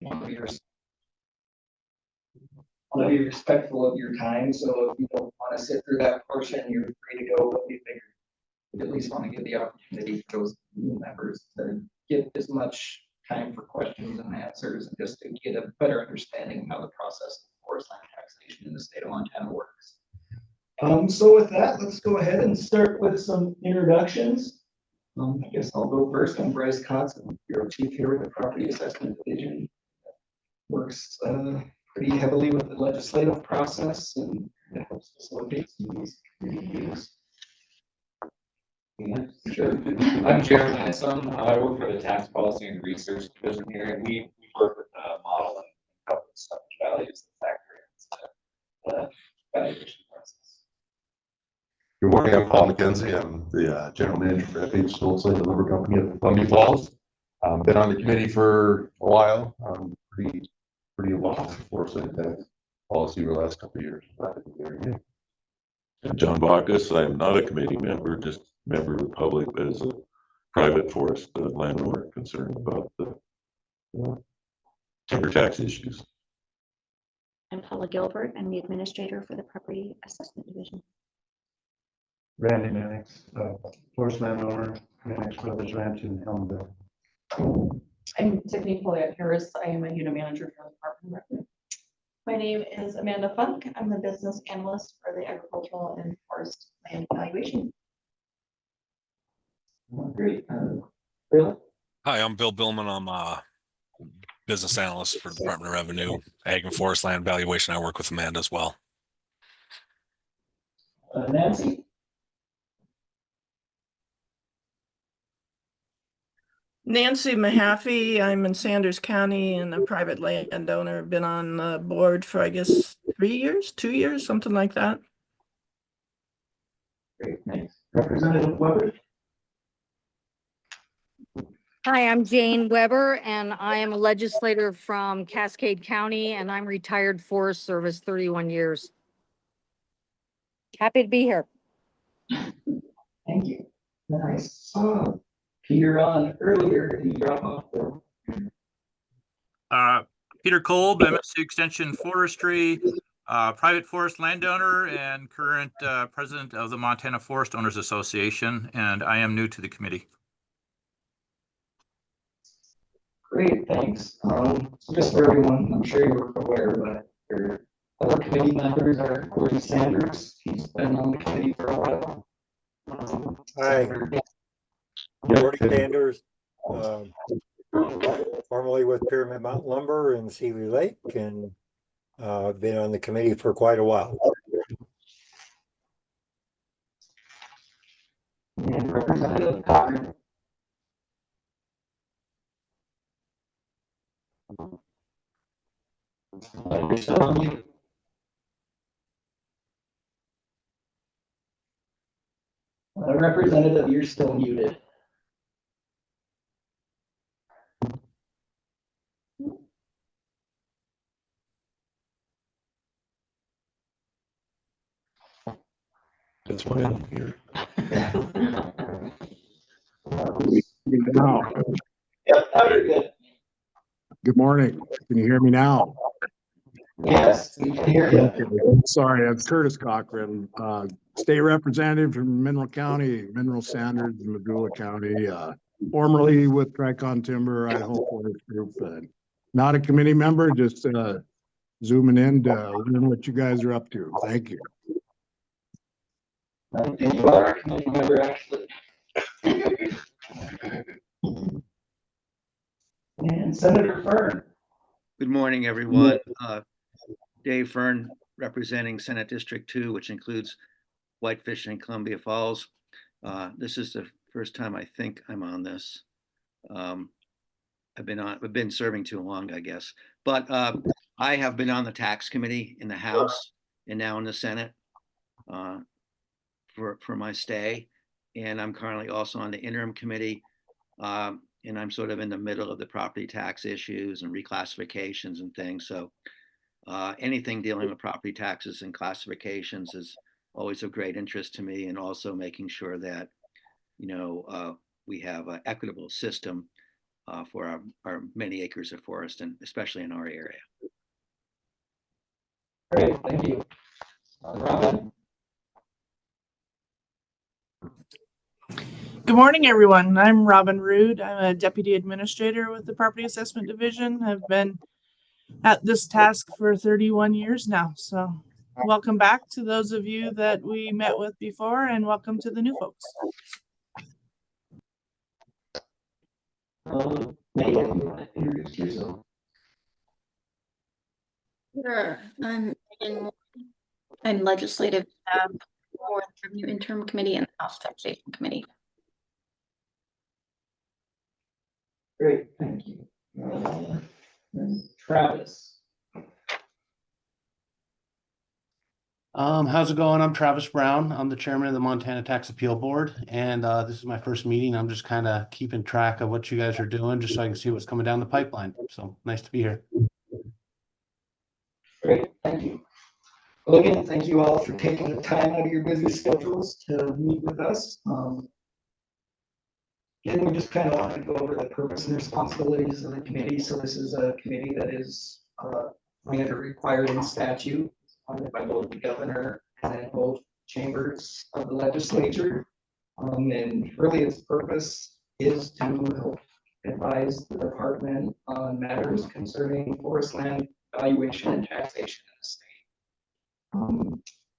want to be respectful of your time. So if you don't want to sit through that portion, you're free to go. But we figured we at least want to give the opportunity for those new members to get as much time for questions and answers, and just to get a better understanding of how the process of forest land taxation in the state of Montana works. So with that, let's go ahead and start with some introductions. I guess I'll go first. I'm Bryce Kotz, Bureau Chief here with the Property Assessment Division. Works pretty heavily with the legislative process and it helps facilitate some of these meetings. Yeah, sure. I'm Jared Hanson. I work for the Tax Policy and Research Division here, and we work with model and help with such values that factor into the valuation process. Good morning, I'm Paul McKenzie. I'm the General Manager for FH Wholesale Lumber Company at Columbia Falls. Been on the committee for a while. Pretty involved with forest land tax policy over the last couple of years. I'm John Bacchus. I'm not a committee member, just member of the public as a private forest landowner concerned about the timber tax issues. I'm Paula Gilbert. I'm the administrator for the Property Assessment Division. Randy Mannix, forest landowner, Mannix Brothers Ranch in Helmville. I'm Tiffany Poliak Harris. I am a unit manager for the Department of Revenue. My name is Amanda Funk. I'm the business analyst for the agricultural and forest land valuation. Great. Bill? Hi, I'm Bill Billman. I'm a business analyst for the Department of Revenue, Ag and Forest Land Valuation. I work with Amanda as well. Nancy? Nancy Mahaffey. I'm in Sanders County and a private landowner. Been on the board for, I guess, 3 years, 2 years, something like that. Great, thanks. Representative Weber? Hi, I'm Jane Weber, and I am a legislator from Cascade County, and I'm retired Forest Service, 31 years. Happy to be here. Thank you. I saw Peter on earlier. Did he drop off? Peter Kolb, MSC Extension Forestry, private forest landowner and current president of the Montana Forest Owners Association, and I am new to the committee. Great, thanks. So just for everyone, I'm sure you're aware, but your other committee members are Gordon Sanders. He's been on the committee for a while. Hi, Gordon Sanders, formerly with Pyramid Mountain Lumber in Seeley Lake, and been on the committee for quite a while. And Representative Cochran. Representative, you're still muted. That's why I'm here. Now. Yep, now you're good. Good morning. Can you hear me now? Yes, we can hear you. Okay. Sorry, I'm Curtis Cochran, state representative from Mineral County, Mineral Standards in Missoula County, formerly with Tricon Timber, Idaho Forest Group. Not a committee member, just zooming in to learn what you guys are up to. Thank you. And you are a committee member, actually. And Senator Fern. Good morning, everyone. Dave Fern, representing Senate District 2, which includes Whitefish and Columbia Falls. This is the first time I think I'm on this. I've been serving too long, I guess. But I have been on the tax committee in the House and now in the Senate for my stay. And I'm currently also on the interim committee. And I'm sort of in the middle of the property tax issues and reclassifications and things. So anything dealing with property taxes and classifications is always of great interest to me, and also making sure that, we have an equitable system for our many acres of forest, and especially in our area. Great, thank you. Robin? Good morning, everyone. I'm Robin Rude. I'm a deputy administrator with the Property Assessment Division. I've been at this task for 31 years now. So welcome back to those of you that we met with before, and welcome to the new folks. Megan, you want to introduce yourself? Sure. I'm legislative for the Revenue Interim Committee and the House Taxation Committee. Great, thank you. Travis. How's it going? I'm Travis Brown. I'm the chairman of the Montana Tax Appeal Board, and this is my first meeting. I'm just kind of keeping track of what you guys are doing, just so I can see what's coming down the pipeline. So nice to be here. Great, thank you. Well, again, thank you all for taking the time out of your busy schedules to meet with us. Again, we just kind of want to go over the purpose and responsibilities of the committee. So this is a committee that is required in statute, funded by both the governor and both chambers of the legislature. And really its purpose is to help advise the department on matters concerning forest land valuation and taxation in the state.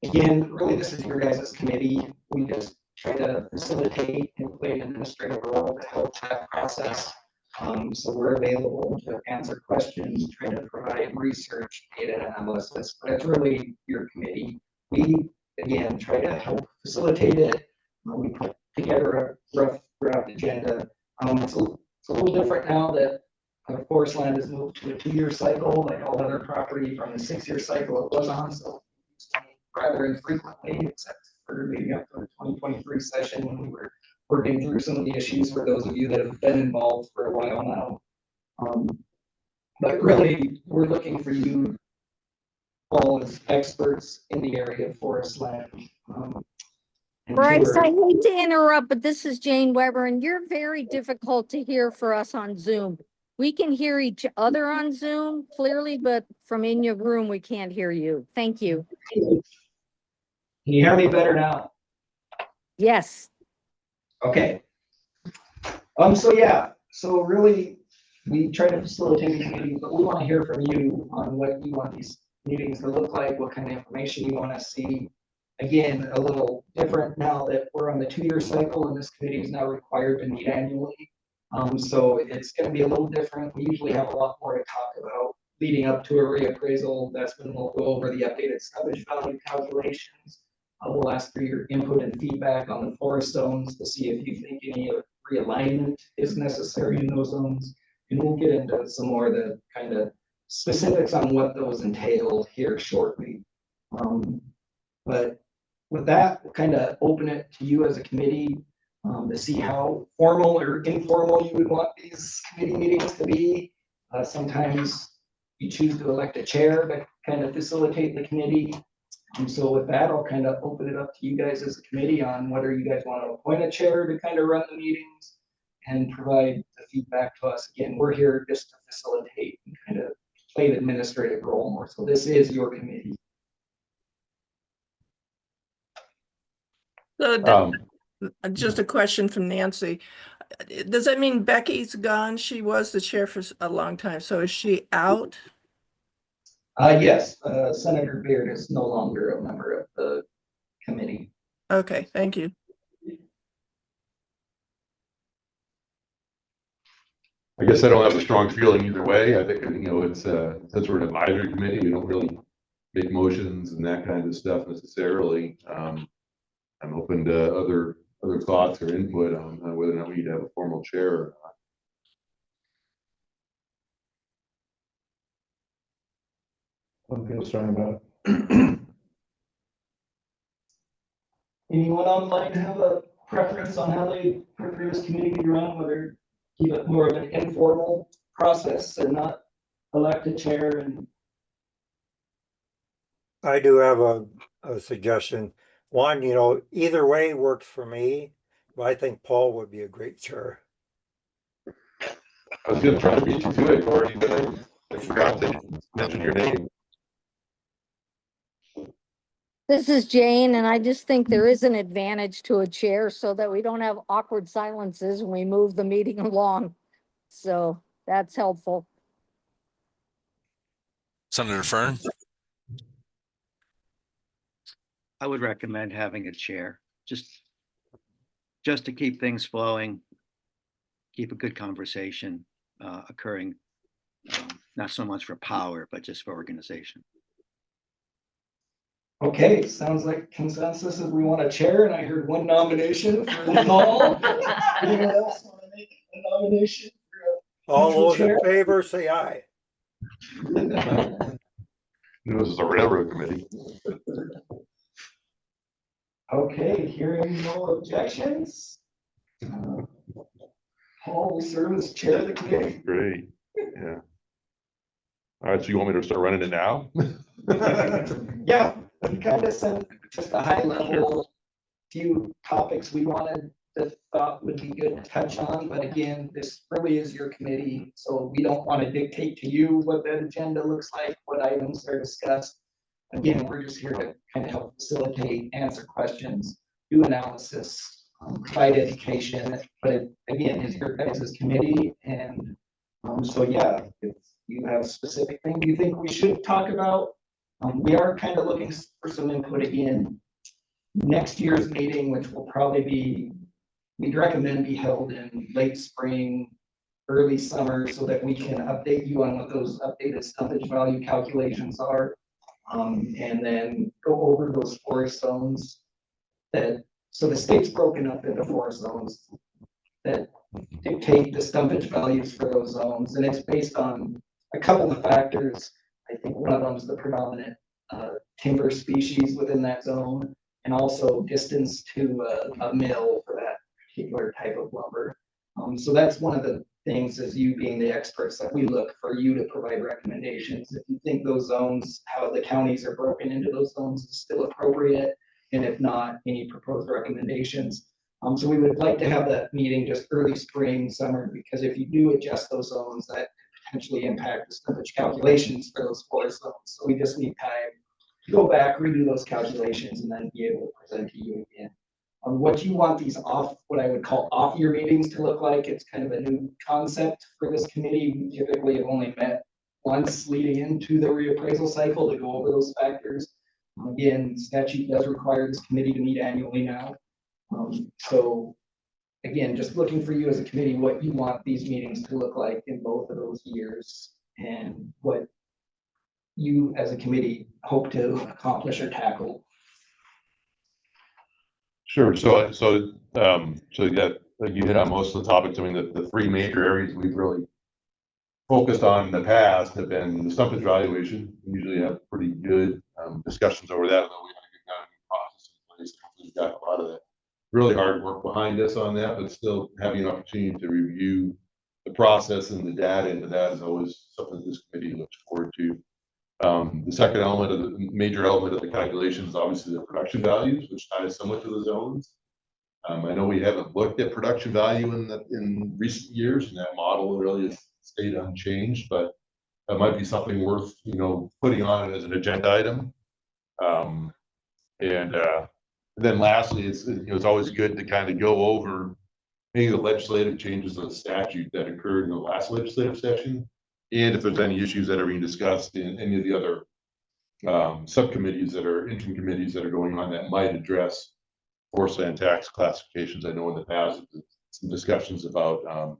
Again, really this is your guys' committee. We just try to facilitate and play an administrative role to help that process. So we're available to answer questions, try to provide research, data analysis, but it's really your committee. We, again, try to help facilitate it. We put together a rough draft agenda. It's a little different now that forest land has moved to a 2-year cycle, like all other property from the 6-year cycle it was on. So rather infrequently, except for leading up to the 2023 session when we were working through some of the issues for those of you that have been involved for a while now. But really, we're looking for you all as experts in the area of forest land. Bryce, I hate to interrupt, but this is Jane Weber, and you're very difficult to hear for us on Zoom. We can hear each other on Zoom clearly, but from in your room, we can't hear you. Thank you. Can you hear me better now? Yes. Okay. So yeah, so really we try to facilitate these meetings, but we want to hear from you on what you want these meetings to look like, what kind of information you want to see. Again, a little different now that we're on the 2-year cycle and this committee is now required to meet annually. So it's going to be a little different. We usually have a lot more to talk about leading up to a reappraisal. That's when we'll go over the updated stubbage value calculations. We'll ask for your input and feedback on the forest zones to see if you think any realignment is necessary in those zones. And we'll get into some more of the kind of specifics on what those entail here shortly. But with that, we'll kind of open it to you as a committee to see how formal or informal you would want these committee meetings to be. Sometimes you choose to elect a chair to kind of facilitate the committee. So with that, I'll kind of open it up to you guys as a committee on whether you guys want to appoint a chair to kind of run the meetings and provide the feedback to us. Again, we're here just to facilitate and kind of play the administrative role more. So this is your committee. So just a question from Nancy. Does that mean Becky's gone? She was the chair for a long time. So is she out? Yes, Senator Beard is no longer a member of the committee. Okay, thank you. I guess I don't have a strong feeling either way. I think, it's since we're an advisory committee, we don't really make motions and that kind of stuff necessarily. I'm open to other thoughts or input on whether or not we need to have a formal chair or not. Don't feel strong about it. Anyone online have a preference on how they prefer this committee to run, whether keep it more of an informal process and not elect a chair? And I do have a suggestion. One, either way works for me, but I think Paul would be a great chair. I was gonna try to beat you to it, Cory, but I forgot to mention your name. This is Jane, and I just think there is an advantage to a chair so that we don't have awkward silences when we move the meeting along. So that's helpful. Senator Fern, I would recommend having a chair, just to keep things flowing, keep a good conversation occurring, not so much for power, but just for organization. Okay, sounds like consensus is we want a chair, and I heard one nomination for Nicole. Anyone else want to make a nomination for All neutral those in chair? favor, say aye. This is a railroad committee. Okay, hearing no objections. Paul will serve as chair of the committee. Great, yeah. All right, so you want me to start running it now? Yeah, we kind of sent just a high level few topics we wanted that thought would be good to touch on, but again, this really is your committee, so we don't want to dictate to you what that agenda looks like, what items are discussed. Again, we're just here to kind of help facilitate, answer questions, do analysis, provide education, but it, again, is your guys' committee, and so yeah, if you have specific things you think we should talk about, we are kind of looking for some input again. Next year's meeting, which will probably be, we'd recommend be held in late spring, early summer, so that we can update you on what those updated stumpage value calculations are. And then go over those forest zones that, so the state's broken up into 4 zones that dictate the stumpage values for those zones, and it's based on a couple of factors. I think one of them is the predominant timber species within that zone, and also distance to a mill for that particular type of lumber. So that's one of the things, as you being the experts, that we look for you to provide recommendations. If you think those zones, how the counties are broken into those zones is still appropriate, and if not, any proposed recommendations. So we would like to have that meeting just early spring, summer, because if you do adjust those zones, that could potentially impact the stumpage calculations for those 4 zones. So we just need time to go back, redo those calculations, and then be able to present to you again. What you want these what I would call off-year meetings to look like, it's kind of a new concept for this committee. We typically have only met once leading into the reappraisal cycle to go over those factors. Again, statute does require this committee to meet annually now. So again, just looking for you as a committee, what you want these meetings to look like in both of those years, and what you as a committee hope to accomplish or tackle. Sure. So yeah, like you hit on most of the topics. I mean, the 3 major areas we've really focused on in the past have been the stumpage valuation. We usually have pretty good discussions over that, although we have a good governing process in place. We've got a lot of that really hard work behind us on that, but still having an opportunity to review the process and the data into that is always something this committee looks forward to. The second element of the major element of the calculation is obviously the production values, which ties somewhat to the zones. I know we haven't looked at production value in recent years, and that model really has stayed unchanged, but that might be something worth, putting on it as an agenda item. And then lastly, it's always good to kind of go over any of the legislative changes of the statute that occurred in the last legislative session, and if there's any issues that are being discussed in any of the other subcommittees that are interim committees that are going on that might address forest land tax classifications. I know in the past some discussions about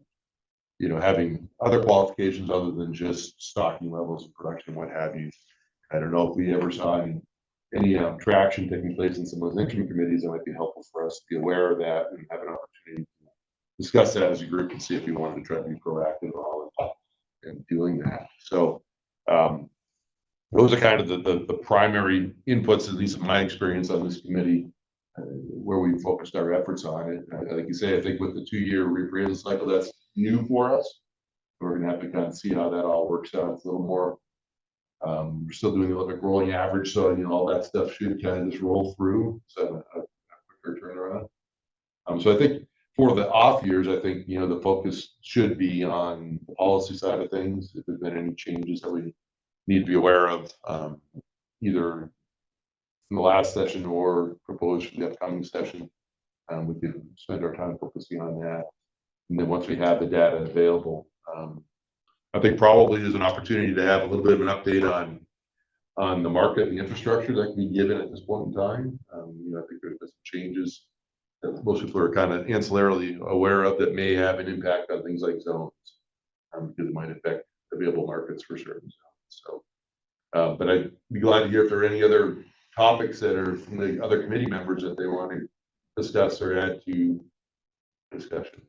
having other qualifications other than just stocking levels of production, what have you. I don't know if we ever saw any traction taking place in some of those interim committees. It might be helpful for us to be aware of that and have an opportunity to discuss that as a group and see if we wanted to try to be proactive in doing that. So those are kind of the primary inputs, at least in my experience on this committee, where we focused our efforts on it. Like you say, I think with the 2-year reappraisal cycle, that's new for us. We're gonna have to kind of see how that all works out. It's a little more, we're still doing a little bit rolling average, so all that stuff should kind of just roll through. So a quicker turnaround. So I think for the off years, I think, the focus should be on the policy side of things. If there's been any changes that we need to be aware of, either in the last session or proposed for the upcoming session, we could spend our time focusing on that. And then once we have the data available, I think probably there's an opportunity to have a little bit of an update on the market and the infrastructure that can be given at this point in time. I think there's been some changes that most people are kind of ancillarily aware of that may have an impact on things like zones, because it might affect available markets for certain zones. So, but I'd be glad to hear if there are any other topics that are from the other committee members that they want to discuss or add to discussion.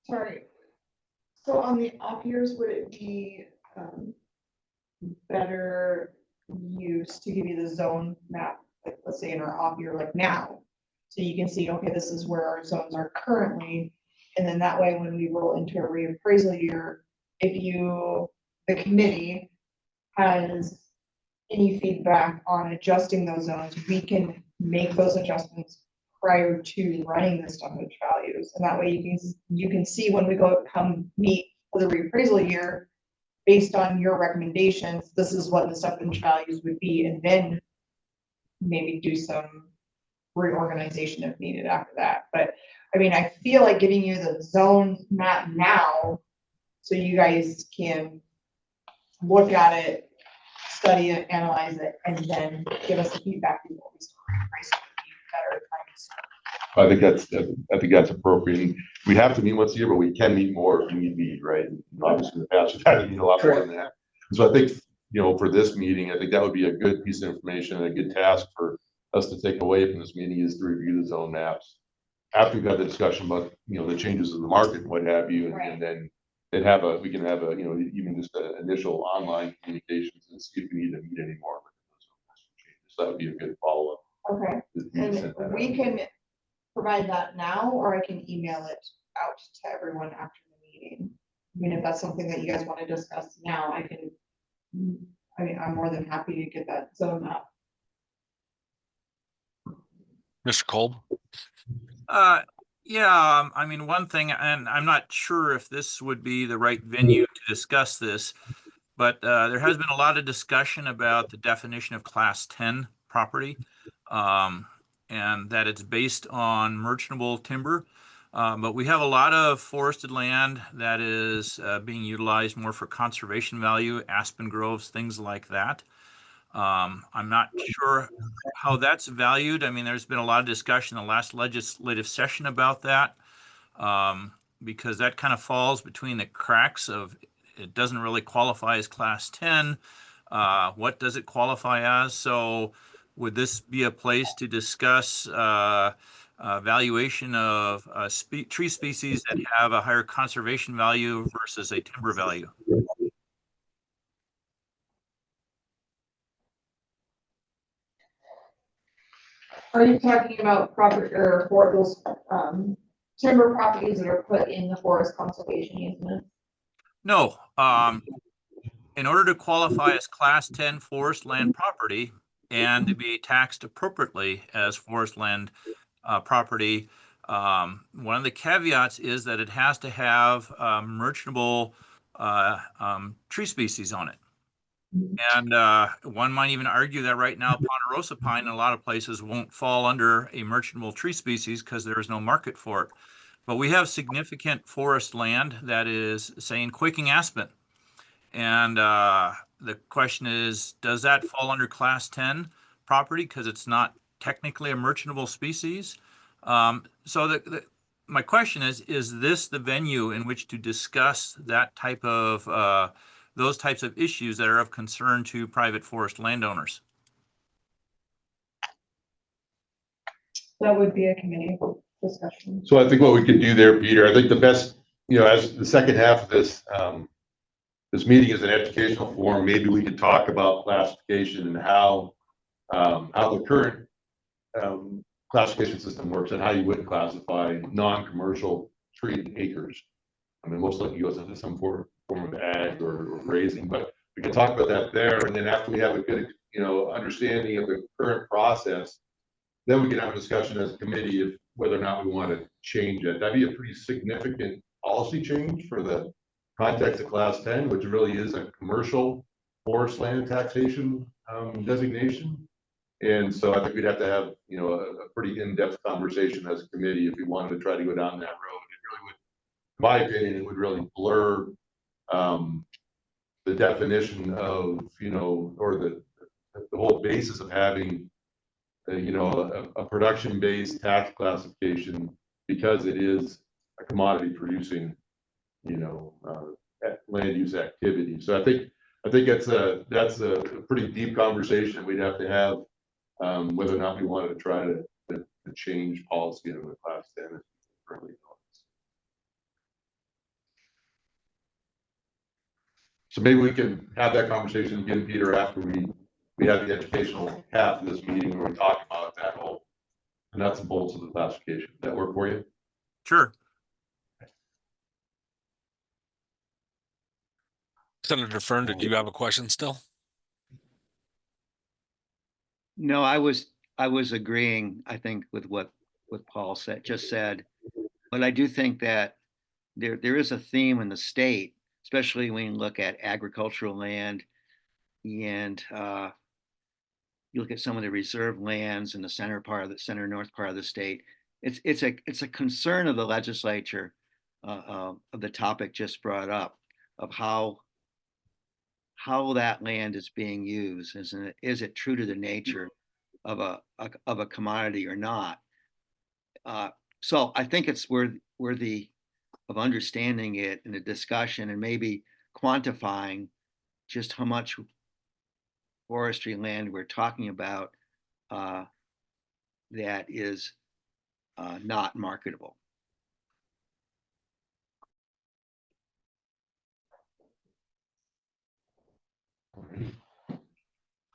Sorry. So on the off years, would it be better use to give you the zone map, like let's say in our off year, like now, so you can see, okay, this is where our zones are currently, and then that way when we roll into a reappraisal year, if the committee has any feedback on adjusting those zones, we can make those adjustments prior to running the stumpage values. And that way you can see when we come meet for the reappraisal year, based on your recommendations, this is what the stumpage values would be, and then maybe do some reorganization if needed after that. But I mean, I feel like giving you the zone map now, so you guys can look at it, study it, analyze it, and then give us the feedback before we start reappraising would be better time. I think that's appropriate. We have to meet once a year, but we can meet more if we need to be, right? And obviously in the past, we've had to meet a lot more than that. So I think, for this meeting, I think that would be a good piece of information and a good task for us to take away from this meeting, is to review the zone maps after we've had the discussion about, the changes in the market and what have you. And then we can have even just an initial online communications and see if we need to meet any more. So that would be a good follow-up. Okay, and we can provide that now, or I can email it out to everyone after the meeting. I mean, if that's something that you guys want to discuss now, I'm more than happy to get that zone map. Mr. Kolb? Yeah, I mean, one thing, and I'm not sure if this would be the right venue to discuss this, but there has been a lot of discussion about the definition of Class 10 property, and that it's based on merchantable timber. But we have a lot of forested land that is being utilized more for conservation value, aspen groves, things like that. I'm not sure how that's valued. I mean, there's been a lot of discussion in the last legislative session about that, because that kind of falls between the cracks of, it doesn't really qualify as Class 10. What does it qualify as? So would this be a place to discuss valuation of tree species that have a higher conservation value versus a timber value? Are you talking about property or for those timber properties that are put in the forest conservation easement? No. In order to qualify as Class 10 forest land property and to be taxed appropriately as forest land property, one of the caveats is that it has to have merchantable tree species on it. And one might even argue that right now ponderosa pine in a lot of places won't fall under a merchantable tree species because there is no market for it. But we have significant forest land that is, say, in quaking aspen. And the question is, does that fall under Class 10 property because it's not technically a merchantable species? So my question is this the venue in which to discuss that type of those types of issues that are of concern to private forest landowners? That would be a committee discussion. So I think what we could do there, Peter, I think the best, as the second half of this, this meeting is an educational forum, maybe we could talk about classification and how the current classification system works and how you would classify non-commercial tree acres. I mean, most likely goes into some form of ag or grazing, but we can talk about that there, and then after we have a good, understanding of the current process, then we can have a discussion as a committee of whether or not we want to change it. That'd be a pretty significant policy change for the context of class 10, which really is a commercial forest land taxation designation. And so I think we'd have to have, a pretty in-depth conversation as a committee if we wanted to try to go down that road. It really would, in my opinion, it would really blur the definition of, or the whole basis of having, a production-based tax classification, because it is a commodity producing, land use activity. So I think that's a pretty deep conversation we'd have to have, whether or not we wanted to try to change policy in the class 10 as currently known. So maybe we can have that conversation again, Peter, after we have the educational half of this meeting where we talk about that whole nuts and bolts of the classification. Does that work for you? Sure. Senator Fern, did you have a question still? No, I was agreeing, I think, with what Paul just said. But I do think that there is a theme in the state, especially when you look at agricultural land and you look at some of the reserve lands in the center north part of the state. It's a concern of the legislature of the topic just brought up, of how that land is being used. Is it true to the nature of a commodity or not? So I think it's worthy of understanding it in a discussion and maybe quantifying just how much forestry land we're talking about that is not marketable.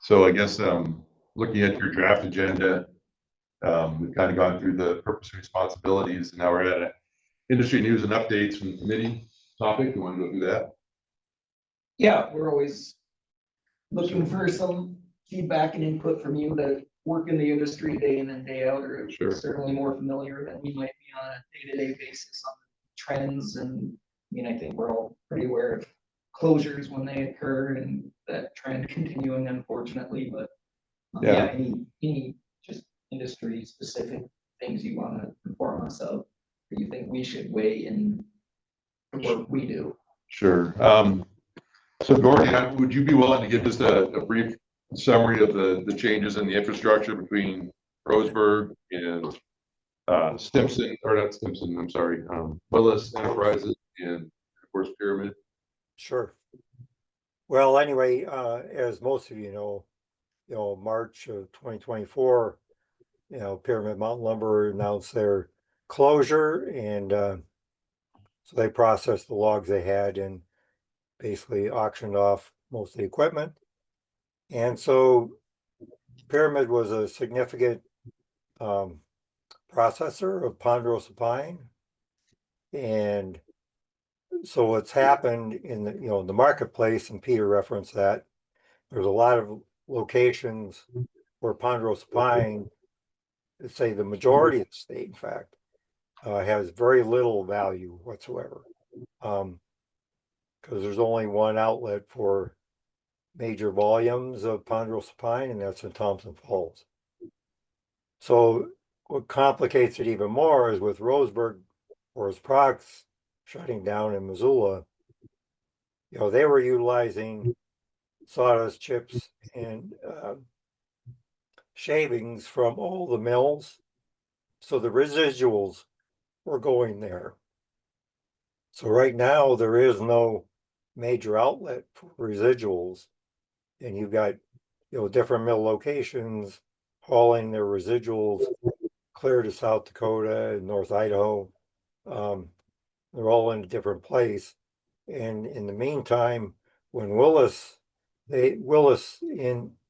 So I guess looking at your draft agenda, we've kind of gone through the purpose and responsibilities, and now we're at industry news and updates from the committee topic. You want to go through that? Yeah, we're always looking for some feedback and input from you that work in the industry day in and day out, or certainly more familiar than we might be on a day-to-day basis on trends. And I think we're all pretty aware of closures when they occur and that trend continuing, unfortunately. But any just industry specific things you want to inform us of, that you think we should weigh in the work we do. Sure. So Gordon, would you be willing to give just a brief summary of the changes in the infrastructure between Roseburg and Stimson, or not Stimson, I'm sorry, Willis Enterprises and of course Pyramid? Sure. Well, anyway, as most of you know, March of 2024, Pyramid Mountain Lumber announced their closure, and so they processed the logs they had and basically auctioned off most of the equipment. And so Pyramid was a significant processor of ponderosa pine. And so what's happened in the marketplace, and Peter referenced that, there's a lot of locations where ponderosa pine, let's say the majority of the state, in fact, has very little value whatsoever. Because there's only one outlet for major volumes of ponderosa pine, and that's in Thompson Falls. So what complicates it even more is with Roseburg Forest Products shutting down in Missoula, they were utilizing sawdust chips and shavings from all the mills. So the residuals were going there. So right now there is no major outlet for residuals, and you've got different mill locations hauling their residuals clear to South Dakota and North Idaho. They're all in a different place. And in the meantime, when Willis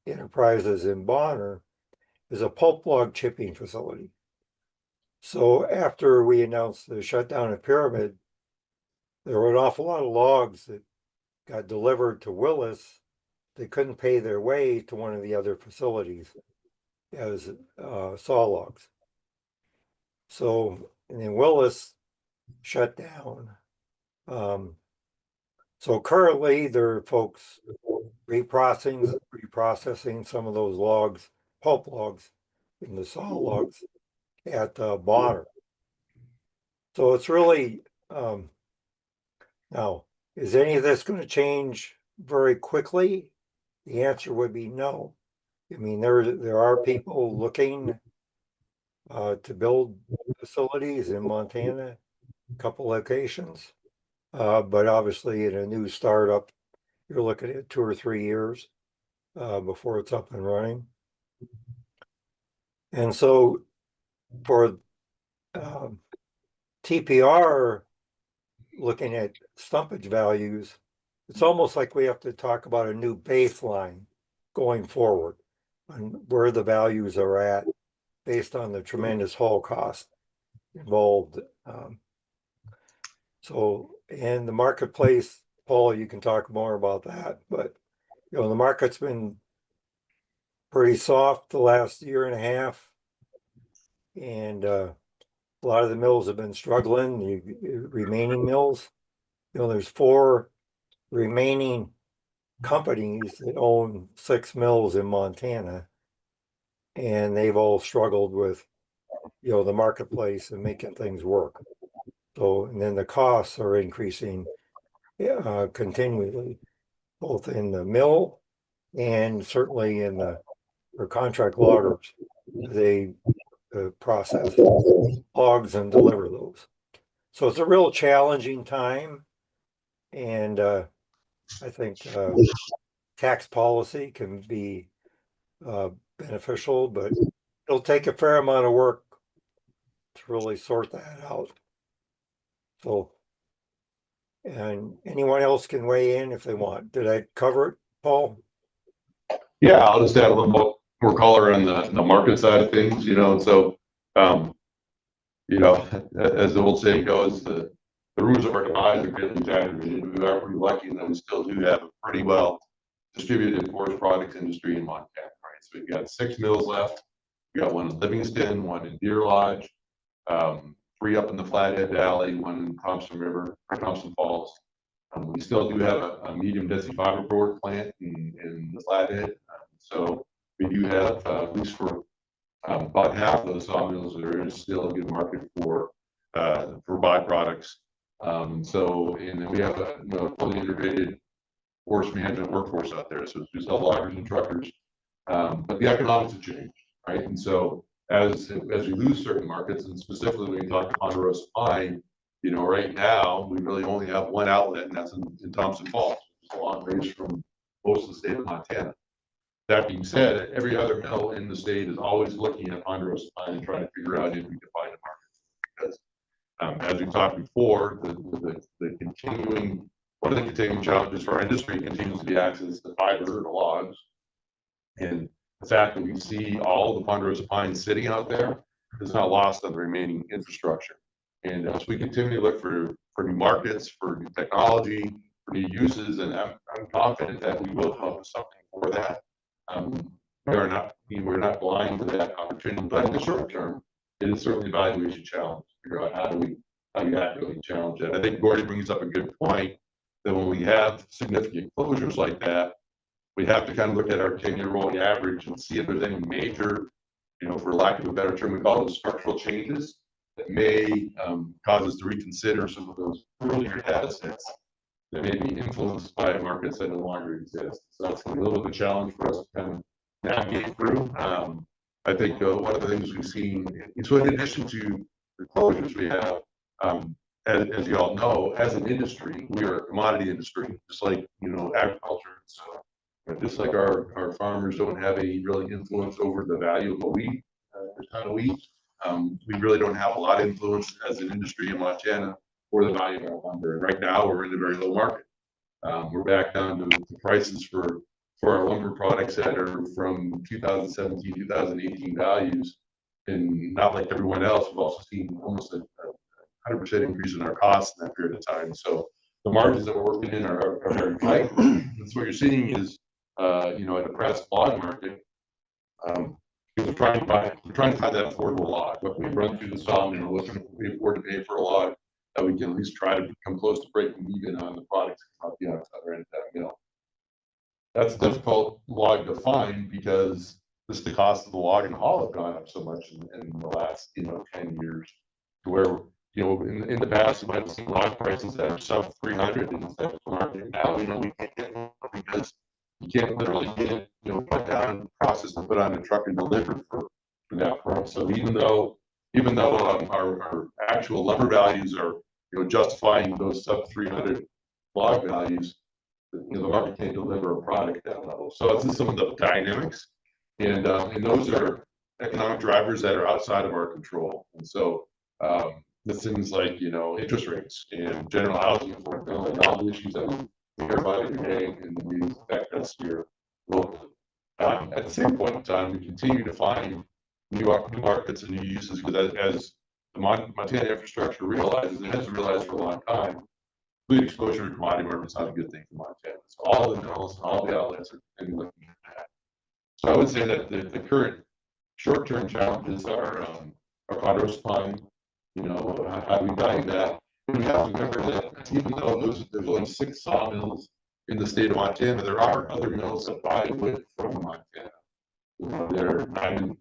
Enterprises in Bonner is a pulp log chipping facility. So after we announced the shutdown of Pyramid, there were an awful lot of logs that got delivered to Willis they couldn't pay their way to one of the other facilities as saw logs. So, and then Willis shut down. So currently there are folks reprocessing some of those logs, pulp logs, in the saw logs at Bonner. So it's really, now, is any of this going to change very quickly? The answer would be no. I mean, there are people looking to build facilities in Montana, a couple locations. But obviously in a new startup, you're looking at 2 or 3 years before it's up and running. And so for TPR, looking at stumpage values, it's almost like we have to talk about a new baseline going forward on where the values are at based on the tremendous haul cost involved. So, and the marketplace, Paul, you can talk more about that, but you know, the market's been pretty soft the last year and a half. And a lot of the mills have been struggling, the remaining mills. You know, there's 4 remaining companies that own 6 mills in Montana. And they've all struggled with, you know, the marketplace and making things work. So, and then the costs are increasing continually, both in the mill and certainly in the contract loggers. They process logs and deliver those. So it's a real challenging time. And I think tax policy can be beneficial, but it'll take a fair amount of work to really sort that out. So, and anyone else can weigh in if they want. Did I cover it, Paul? Yeah, I'll just add a little more color on the market side of things, you know, so, you know, as the old saying goes, the rumors of our demise are greatly exaggerated. We are pretty lucky that we still do have a pretty well distributed forest products industry in Montana, right? So we've got 6 mills left. We got 1 in Livingston, 1 in Deer Lodge, 3 up in the Flathead Valley, 1 in Thompson River, or Thompson Falls. We still do have a medium density fiberboard plant in the Flathead. So we do have, at least for about half of those sawmills, there is still a good market for byproducts. So, and then we have a, you know, fully integrated forest management workforce out there. So it's just loggers and truckers. But the economics have changed, right? And so as we lose certain markets, and specifically when you talk to Ponderosa Pine, you know, right now we really only have 1 outlet, and that's in Thompson Falls, which is a long ways from most of the state of Montana. That being said, every other mill in the state is always looking at Ponderosa Pine and trying to figure out if we can find a market. Because as we talked before, the continuing, one of the continuing challenges for our industry continues to be access to fiber and logs. And the fact that we see all the Ponderosa Pine sitting out there is not lost on the remaining infrastructure. And as we continue to look for new markets, for new technology, for new uses, and I'm confident that we will come up with something for that. We're not blind to that opportunity, but in the short term, it is certainly a valuation challenge to figure out how do we accurately challenge it. I think Gordy brings up a good point that when we have significant closures like that, we have to kind of look at our 10-year rolling average and see if there's any major, you know, for lack of a better term, we call them structural changes that may cause us to reconsider some of those earlier data sets that may be influenced by markets that no longer exist. So that's a little bit of a challenge for us to kind of navigate through. I think one of the things we've seen, so in addition to the closures we have, as you all know, as an industry, we are a commodity industry, just like, you know, agriculture. So just like our farmers don't have any really influence over the value of a wheat, per ton of wheat, we really don't have a lot of influence as an industry in Montana for the value of our lumber. And right now we're in a very low market. We're back down to the prices for our lumber products that are from 2017, 2018 values. And not like everyone else, we've also seen almost a 100% increase in our costs in that period of time. So the margins that we're working in are very tight. And so what you're seeing is a depressed log market, because we're trying to find that affordable log. But we run through the sawmill, looking if we afford to pay for a log that we can at least try to come close to breaking even on the products that come out the other end of that mill. That's a difficult log to find because just the cost of the log and haul have gone up so much in the last 10 years, to where in the past, you might have seen log prices that are sub 300 instead of 400. Now, we can't get more because you can't literally get it, put down, processed, and put on a truck and delivered for that price. So even though our actual lumber values are, justifying those sub 300 log values, the market can't deliver a product at that level. So it's just some of the dynamics, and those are economic drivers that are outside of our control. And so the things like interest rates and general housing affordability and all the issues that we hear about every day and we affect us here locally. At the same point in time, we continue to find new markets and new uses, because as the Montana infrastructure realizes, and has realized for a long time, fleet exposure to commodity markets is not a good thing for Montana. So all the mills and all the outlets are looking at that. So I would say that the current short-term challenges are ponderous pine. How do we value that? And we have to remember that even though there's only 6 sawmills in the state of Montana, there are other mills that buy wood from Montana. There are 9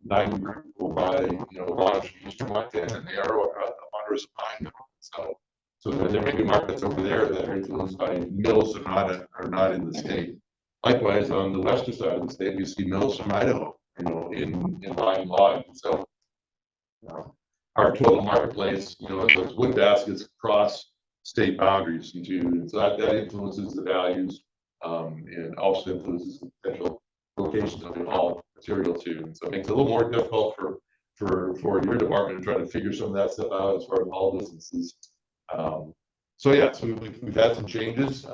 will buy logs from eastern Montana, and they are ponderous pine mill. So there may be markets over there that are influenced by mills that are not in the state. Likewise, on the western side of the state, we see mills from Idaho, in buying logs. So our total marketplace, those wood baskets cross state boundaries, and so that influences the values, and also influences the potential locations that we haul material to. And so it makes it a little more difficult for your department to try to figure some of that stuff out as far as haul distances. So we've had some changes.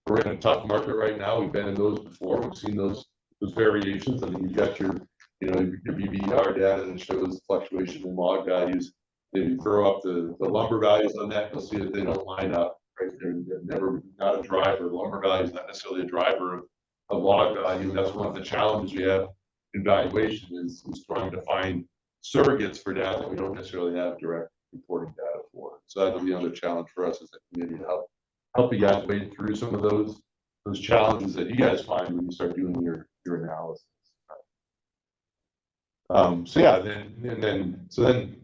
We're in a tough market right now. We've been in those before. We've seen those variations. I mean, you've got your BBR data that shows fluctuation in log values. If you throw up the lumber values on that, you'll see that they don't line up. Right? They're never not a driver. Lumber value is not necessarily a driver of log value. That's one of the challenges we have in valuation is trying to find surrogates for data that we don't necessarily have direct reporting data for. So that'll be another challenge for us as a community to help you guys wade through some of those challenges that you guys find when you start doing your analysis. Then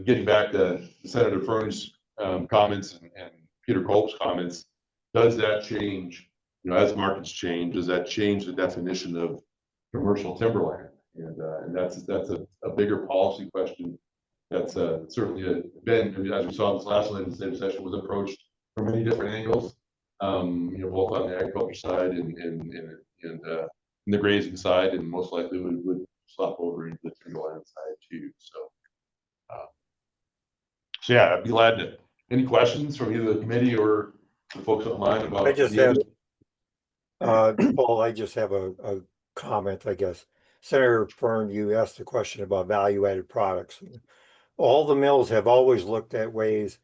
getting back to Senator Fern's comments and Peter Kolb's comments, does that change, as markets change, does that change the definition of commercial timberland? And that's a bigger policy question. That's certainly been, as we saw this last legislative session, was approached from many different angles, both on the agriculture side and the grazing side, and most likely would slop over into the timberland side too. So I'd be glad to. Any questions from either the committee or the folks online about? Paul, I just have a comment, I guess. Senator Fern, you asked a question about value-added products. All the mills have always looked at ways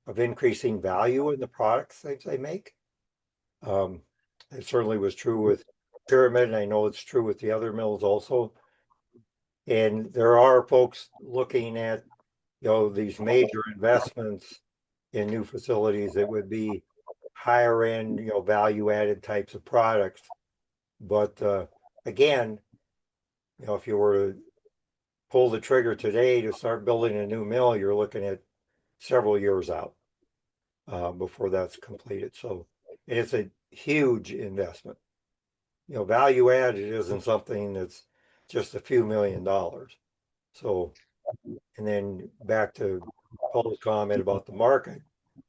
of increasing value in the products they make. It certainly was true with Pyramid, and I know it's true with the other mills also. And there are folks looking at, these major investments in new facilities that would be higher end, value-added types of products. But again, if you were to pull the trigger today to start building a new mill, you're looking at several years out before that's completed. So it's a huge investment. Value added isn't something that's just a few $1 million. So, and then back to Paul's comment about the market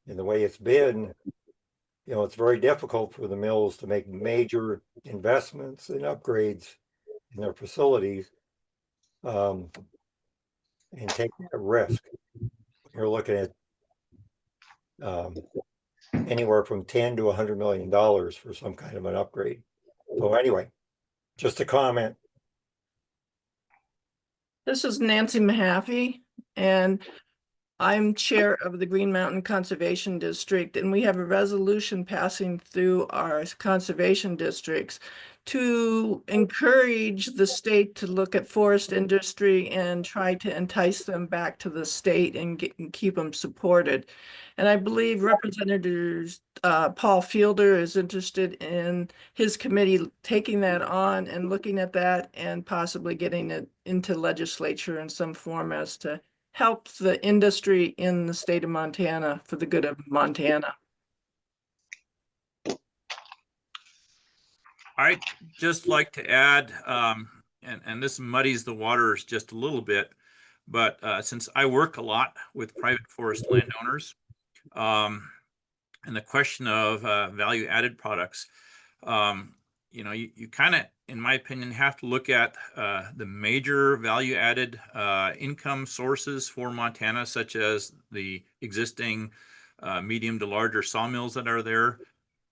and the way it's been, it's very difficult for the mills to make major investments and upgrades in their facilities and take that risk. You're looking at anywhere from $10 to $100 million for some kind of an upgrade. So anyway, just a comment. This is Nancy Mahaffey, and I'm chair of the Green Mountain Conservation District, and we have a resolution passing through our conservation districts to encourage the state to look at forest industry and try to entice them back to the state and keep them supported. And I believe Representative Paul Fielder is interested in his committee taking that on and looking at that and possibly getting it into legislature in some form as to help the industry in the state of Montana for the good of Montana. I'd just like to add, and this muddies the waters just a little bit, but since I work a lot with private forest landowners, and the question of value-added products, you kind of, in my opinion, have to look at the major value-added income sources for Montana, such as the existing medium to larger sawmills that are there.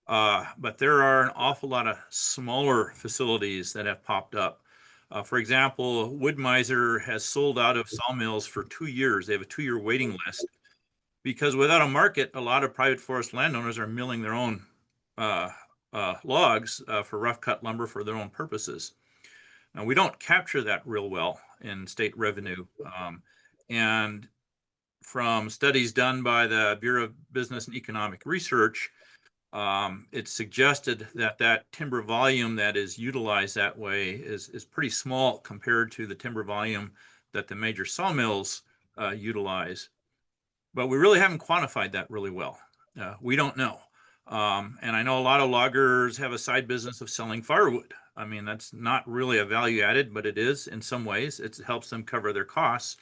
But there are an awful lot of smaller facilities that have popped up. For example, Wood Miser has sold out of sawmills for 2 years. They have a 2-year waiting list because without a market, a lot of private forest landowners are milling their own logs for rough cut lumber for their own purposes. Now, we don't capture that real well in state revenue. And from studies done by the Bureau of Business and Economic Research, it's suggested that that timber volume that is utilized that way is pretty small compared to the timber volume that the major sawmills utilize. But we really haven't quantified that really well. We don't know. And I know a lot of loggers have a side business of selling firewood. I mean, that's not really a value added, but it is in some ways. It helps them cover their costs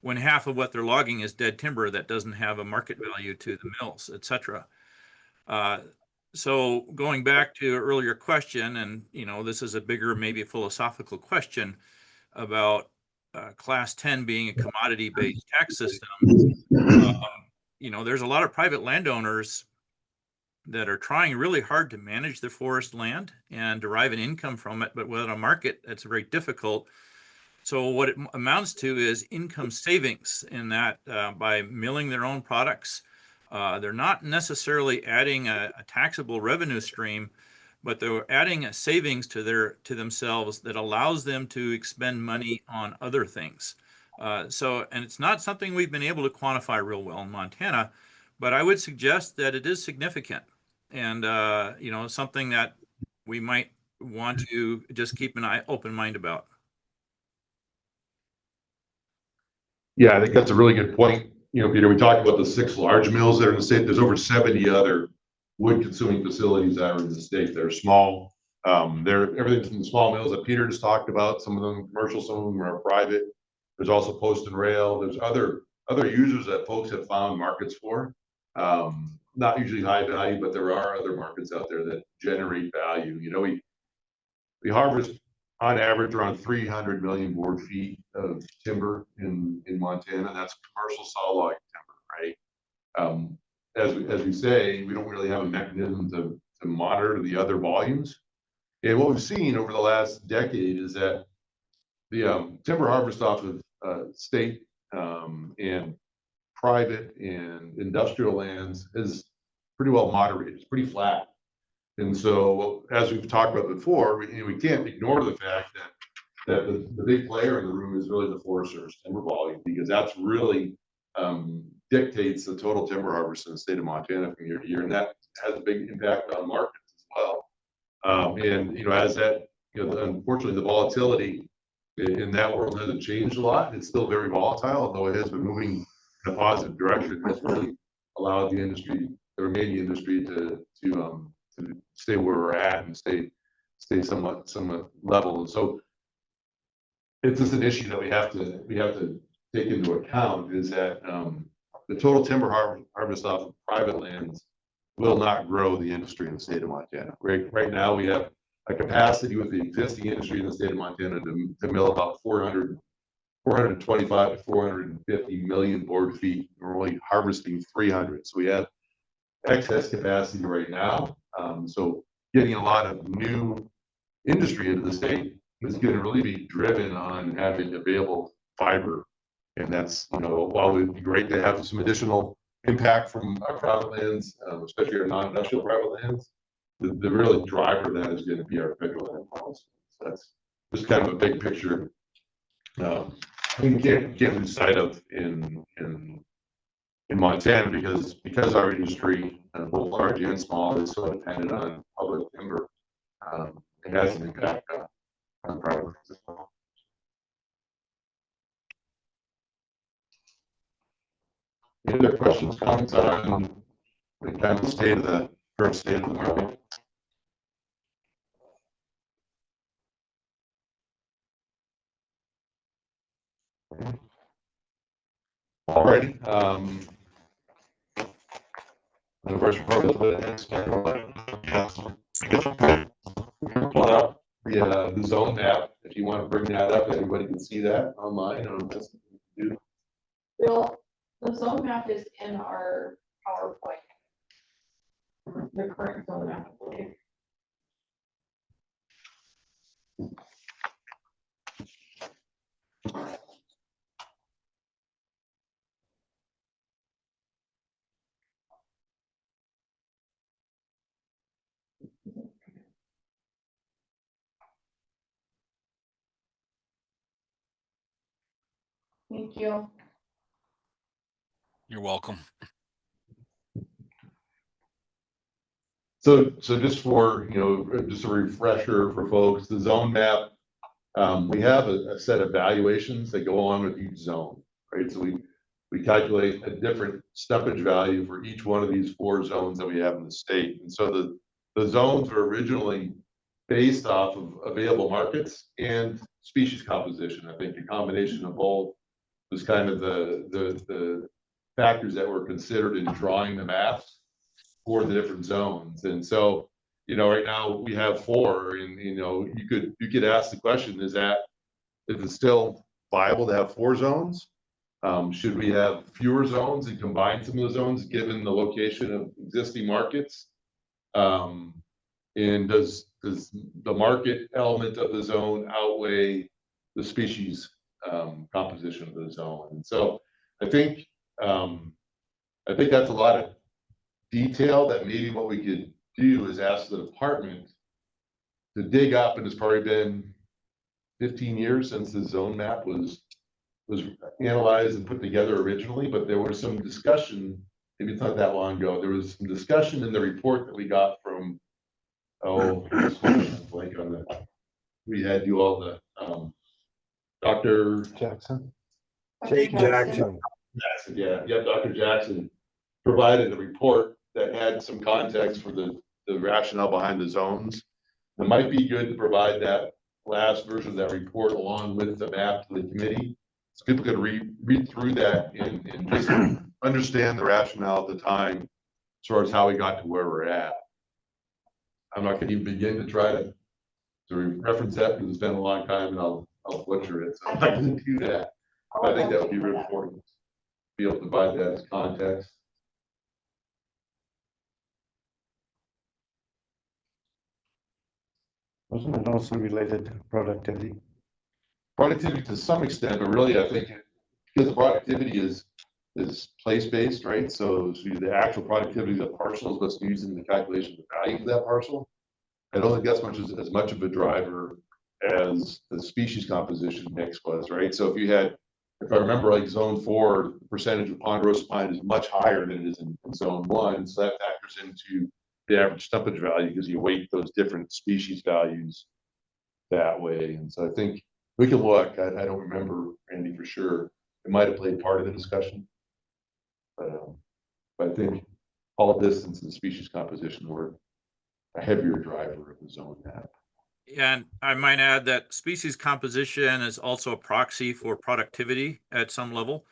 when half of what they're logging is dead timber that doesn't have a market value to the mills, et cetera. So going back to your earlier question, and this is a bigger, maybe philosophical question about Class 10 being a commodity-based tax system. There's a lot of private landowners that are trying really hard to manage their forest land and derive an income from it, but without a market, that's very difficult. So what it amounts to is income savings in that by milling their own products. They're not necessarily adding a taxable revenue stream, but they're adding a savings to themselves that allows them to expend money on other things. And it's not something we've been able to quantify real well in Montana, but I would suggest that it is significant and something that we might want to just keep an open mind about. Yeah, I think that's a really good point. Peter, we talked about the 6 large mills that are in the state. There's over 70 other wood consuming facilities that are in the state. They're small. They're everything from the small mills that Peter just talked about. Some of them commercial, some of them are private. There's also post and rail. There's other users that folks have found markets for. Not usually high value, but there are other markets out there that generate value. We harvest on average around 300 million board feet of timber in Montana. That's commercial saw log timber, right? As we say, we don't really have a mechanism to monitor the other volumes. And what we've seen over the last decade is that the timber harvest off of state and private and industrial lands is pretty well moderated. It's pretty flat. And so, as we've talked about before, we can't ignore the fact that the big player in the room is really the Forest Service timber volume, because that's really dictates the total timber harvest in the state of Montana from year to year, and that has a big impact on markets as well. And as that, unfortunately, the volatility in that world hasn't changed a lot. It's still very volatile, although it has been moving in a positive direction. That's really allowed the industry, the remaining industry, to stay where we're at and stay somewhat level. And so it's just an issue that we have to take into account, is that the total timber harvest off of private lands will not grow the industry in the state of Montana. Right now we have a capacity with the existing industry in the state of Montana to mill about 425 to 450 million board feet. We're only harvesting 300. So we have excess capacity right now. So getting a lot of new industry into the state is going to really be driven on having available fiber. And that's, while it would be great to have some additional impact from our private lands, especially our non-industrial private lands, the real driver of that is going to be our federal land policy. So that's just kind of a big picture. We can't lose sight of in Montana because our industry, both large and small, is so dependent on public timber. It has an impact on private as well. Any other questions, comments on the kind of current state of the market? All righty. The first part of the zone map. If you want to bring that up, everybody can see that online. Bill, the zone map is in our PowerPoint. The current zone map, I believe. Thank you. You're welcome. So just for, just a refresher for folks, the zone map, we have a set of valuations that go along with each zone, right? So we calculate a different stumpage value for each one of these 4 zones that we have in the state. And so the zones were originally based off of available markets and species composition. I think a combination of both was kind of the factors that were considered in drawing the maps for the different zones. And so, right now we have 4, and you could ask the question, is it still viable to have 4 zones? Should we have fewer zones and combine some of the zones given the location of existing markets? And does the market element of the zone outweigh the species composition of the zone? And so I think that's a lot of detail that maybe what we could do is ask the department to dig up, and it's probably been 15 years since the zone map was analyzed and put together originally, but there was some discussion, maybe it's not that long ago, there was some discussion in the report that we got from, blank on that. We had you all the Dr. Jackson. Jackson. Yeah, Dr. Jackson provided a report that had some context for the rationale behind the zones. It might be good to provide that last version of that report along with the map to the committee, so people could read through that and just understand the rationale at the time as far as how we got to where we're at. I'm not going to even begin to try to reference that because it's been a long time and I'll butcher it, so I'm not going to do that. But I think that would be really important to be able to provide that as context. Wasn't it also related to productivity? Productivity to some extent, but really I think because the productivity is place-based, right? So the actual productivity of the parcel is what's used in the calculation of the value of that parcel. I don't think that's as much of a driver as the species composition mix was, right? So if I remember, like zone 4, the percentage of ponderosa pine is much higher than it is in zone 1. So that factors into the average stumpage value because you weight those different species values that way. And so I think we can look. I don't remember, Randy, for sure. It might have played part of the discussion, but I think all distance and species composition were a heavier driver of the zone map. And I might add that species composition is also a proxy for productivity at some level.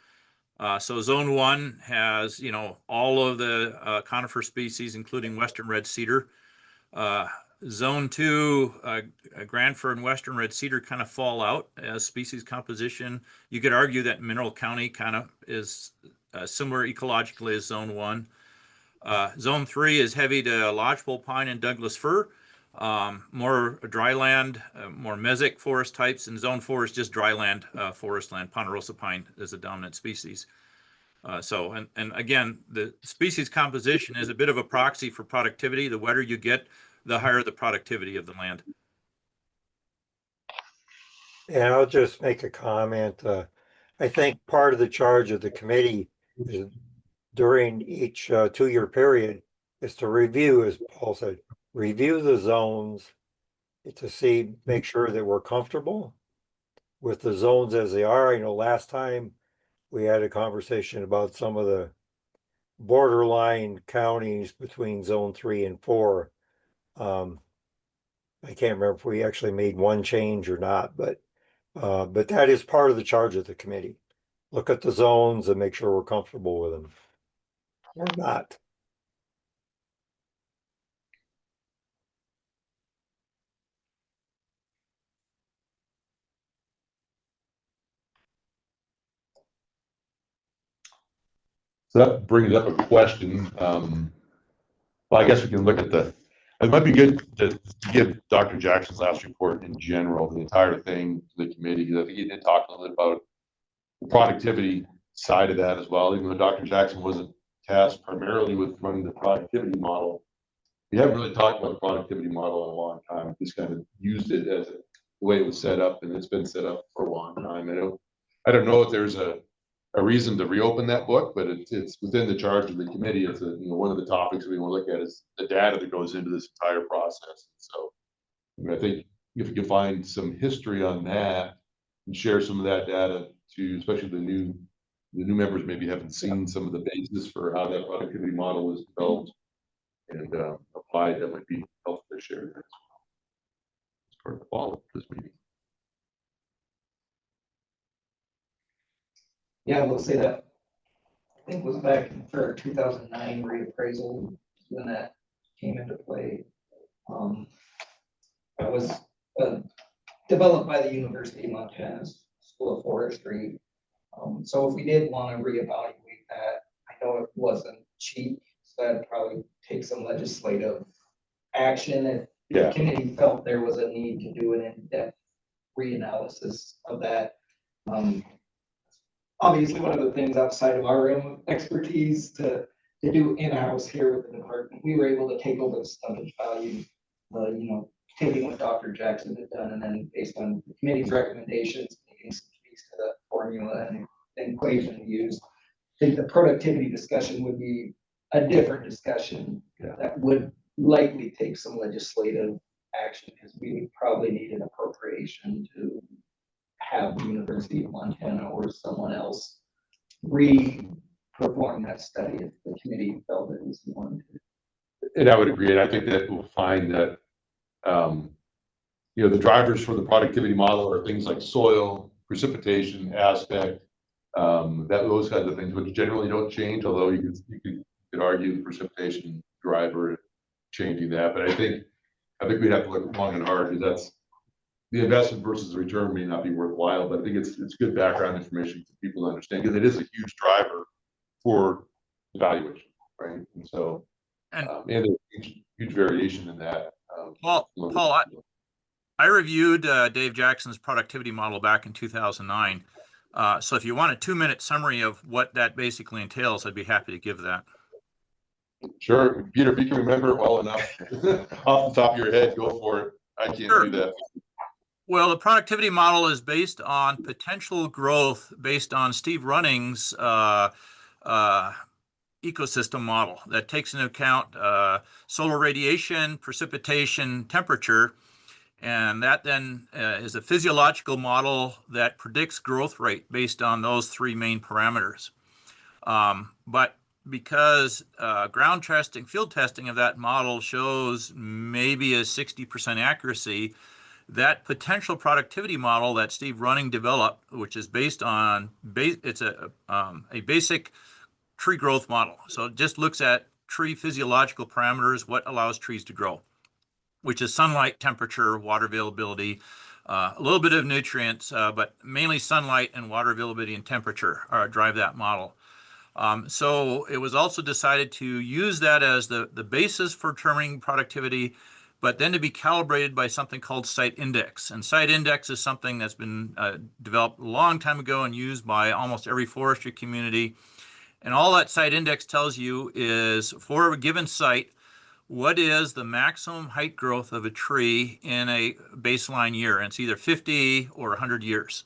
So zone 1 has, all of the conifer species, including western red cedar. Zone 2, grand fir and western red cedar kind of fall out as species composition. You could argue that Mineral County kind of is similar ecologically as zone 1. Zone 3 is heavy to lodgepole pine and Douglas fir. More dryland, more mesic forest types, and zone 4 is just dryland forest land. Ponderosa pine is a dominant species. And again, the species composition is a bit of a proxy for productivity. The wetter you get, the higher the productivity of the land. And I'll just make a comment. I think part of the charge of the committee is during each 2-year period is to review, as Paul said, review the zones to see, make sure that we're comfortable with the zones as they are. I know last time we had a conversation about some of the borderline counties between zone 3 and 4. I can't remember if we actually made one change or not, but that is part of the charge of the committee. Look at the zones and make sure we're comfortable with them or not. So that brings up a question. Well, I guess we can look at it might be good to give Dr. Jackson's last report in general, the entire thing to the committee, because I think he did talk a little bit about the productivity side of that as well, even though Dr. Jackson wasn't tasked primarily with running the productivity model. We haven't really talked about the productivity model in a long time. We just kind of used it as the way it was set up, and it's been set up for a long time. I don't know if there's a reason to reopen that book, but it's within the charge of the committee. It's one of the topics we want to look at is the data that goes into this entire process. So I think if you can find some history on that and share some of that data to, especially the new members maybe haven't seen some of the basis for how that productivity model was developed and applied, that might be helpful to share that as well. As part of the follow-up of this meeting. Yeah, we'll say that. I think it was back for 2009 reappraisal when that came into play. That was developed by the University of Montana School of Forestry. So if we did want to reevaluate that, I know it wasn't cheap, so that'd probably take some legislative action if the committee felt there was a need to do an in-depth reanalysis of that. Obviously, one of the things outside of our realm of expertise to do in-house here with the department, we were able to take over the stumpage value, taking what Dr. Jackson had done, and then based on the committee's recommendations, making some tweaks to the formula and the equation used. I think the productivity discussion would be a different discussion that would likely take some legislative action, because we would probably need an appropriation to have the University of Montana or someone else perform that study if the committee felt it was warranted. And I would agree. And I think that we'll find that, the drivers for the productivity model are things like soil, precipitation, aspect, those kinds of things, which generally don't change, although you could argue the precipitation driver changing that. But I think we'd have to look long and hard, because that's the investment versus the return may not be worthwhile, but I think it's good background information for people to understand, because it is a huge driver for evaluation, right? And so, and there's huge variation in that. Paul, I reviewed Dave Jackson's productivity model back in 2009. So if you want a 2-minute summary of what that basically entails, I'd be happy to give that. Sure, Peter, if you can remember it well enough off the top of your head, go for it. I can't do that. Well, the productivity model is based on potential growth based on Steve Running's ecosystem model that takes into account solar radiation, precipitation, temperature, and that then is a physiological model that predicts growth rate based on those 3 main parameters. But because ground testing, field testing of that model shows maybe a 60% accuracy, that potential productivity model that Steve Running developed, which is based on, it's a basic tree growth model. So it just looks at tree physiological parameters, what allows trees to grow, which is sunlight, temperature, water availability, a little bit of nutrients, but mainly sunlight and water availability and temperature drive that model. So it was also decided to use that as the basis for determining productivity, but then to be calibrated by something called site index. And site index is something that's been developed a long time ago and used by almost every forestry community. And all that site index tells you is, for a given site, what is the maximum height growth of a tree in a baseline year? And it's either 50 or 100 years.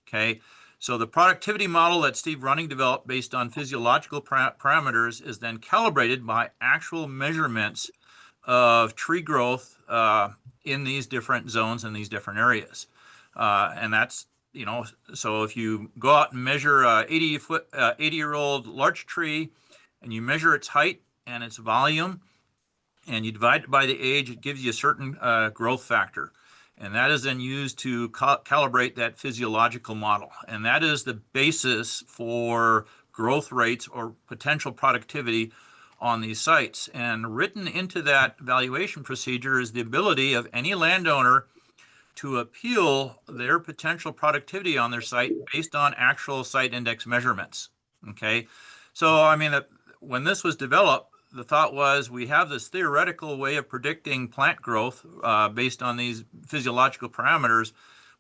Okay. So the productivity model that Steve Running developed based on physiological parameters is then calibrated by actual measurements of tree growth in these different zones in these different areas. And that's, you know, so if you go out and measure a 80-year-old larch tree and you measure its height and its volume and you divide it by the age, it gives you a certain growth factor. And that is then used to calibrate that physiological model. And that is the basis for growth rates or potential productivity on these sites. And written into that valuation procedure is the ability of any landowner to appeal their potential productivity on their site based on actual site index measurements. Okay. So, I mean, when this was developed, the thought was we have this theoretical way of predicting plant growth based on these physiological parameters,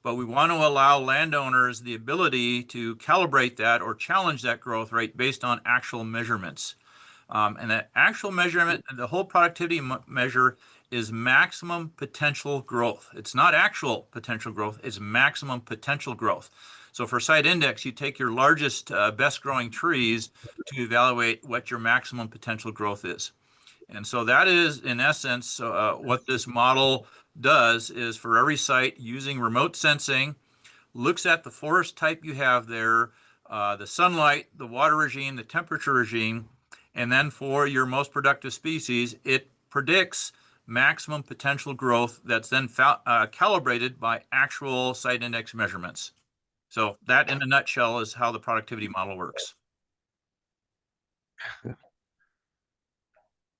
but we want to allow landowners the ability to calibrate that or challenge that growth rate based on actual measurements. And that actual measurement, the whole productivity measure is maximum potential growth. It's not actual potential growth, it's maximum potential growth. So for site index, you take your largest, best growing trees to evaluate what your maximum potential growth is. And so that is, in essence, what this model does is for every site using remote sensing, looks at the forest type you have there, the sunlight, the water regime, the temperature regime, and then for your most productive species, it predicts maximum potential growth that's then calibrated by actual site index measurements. So that, in a nutshell, is how the productivity model works.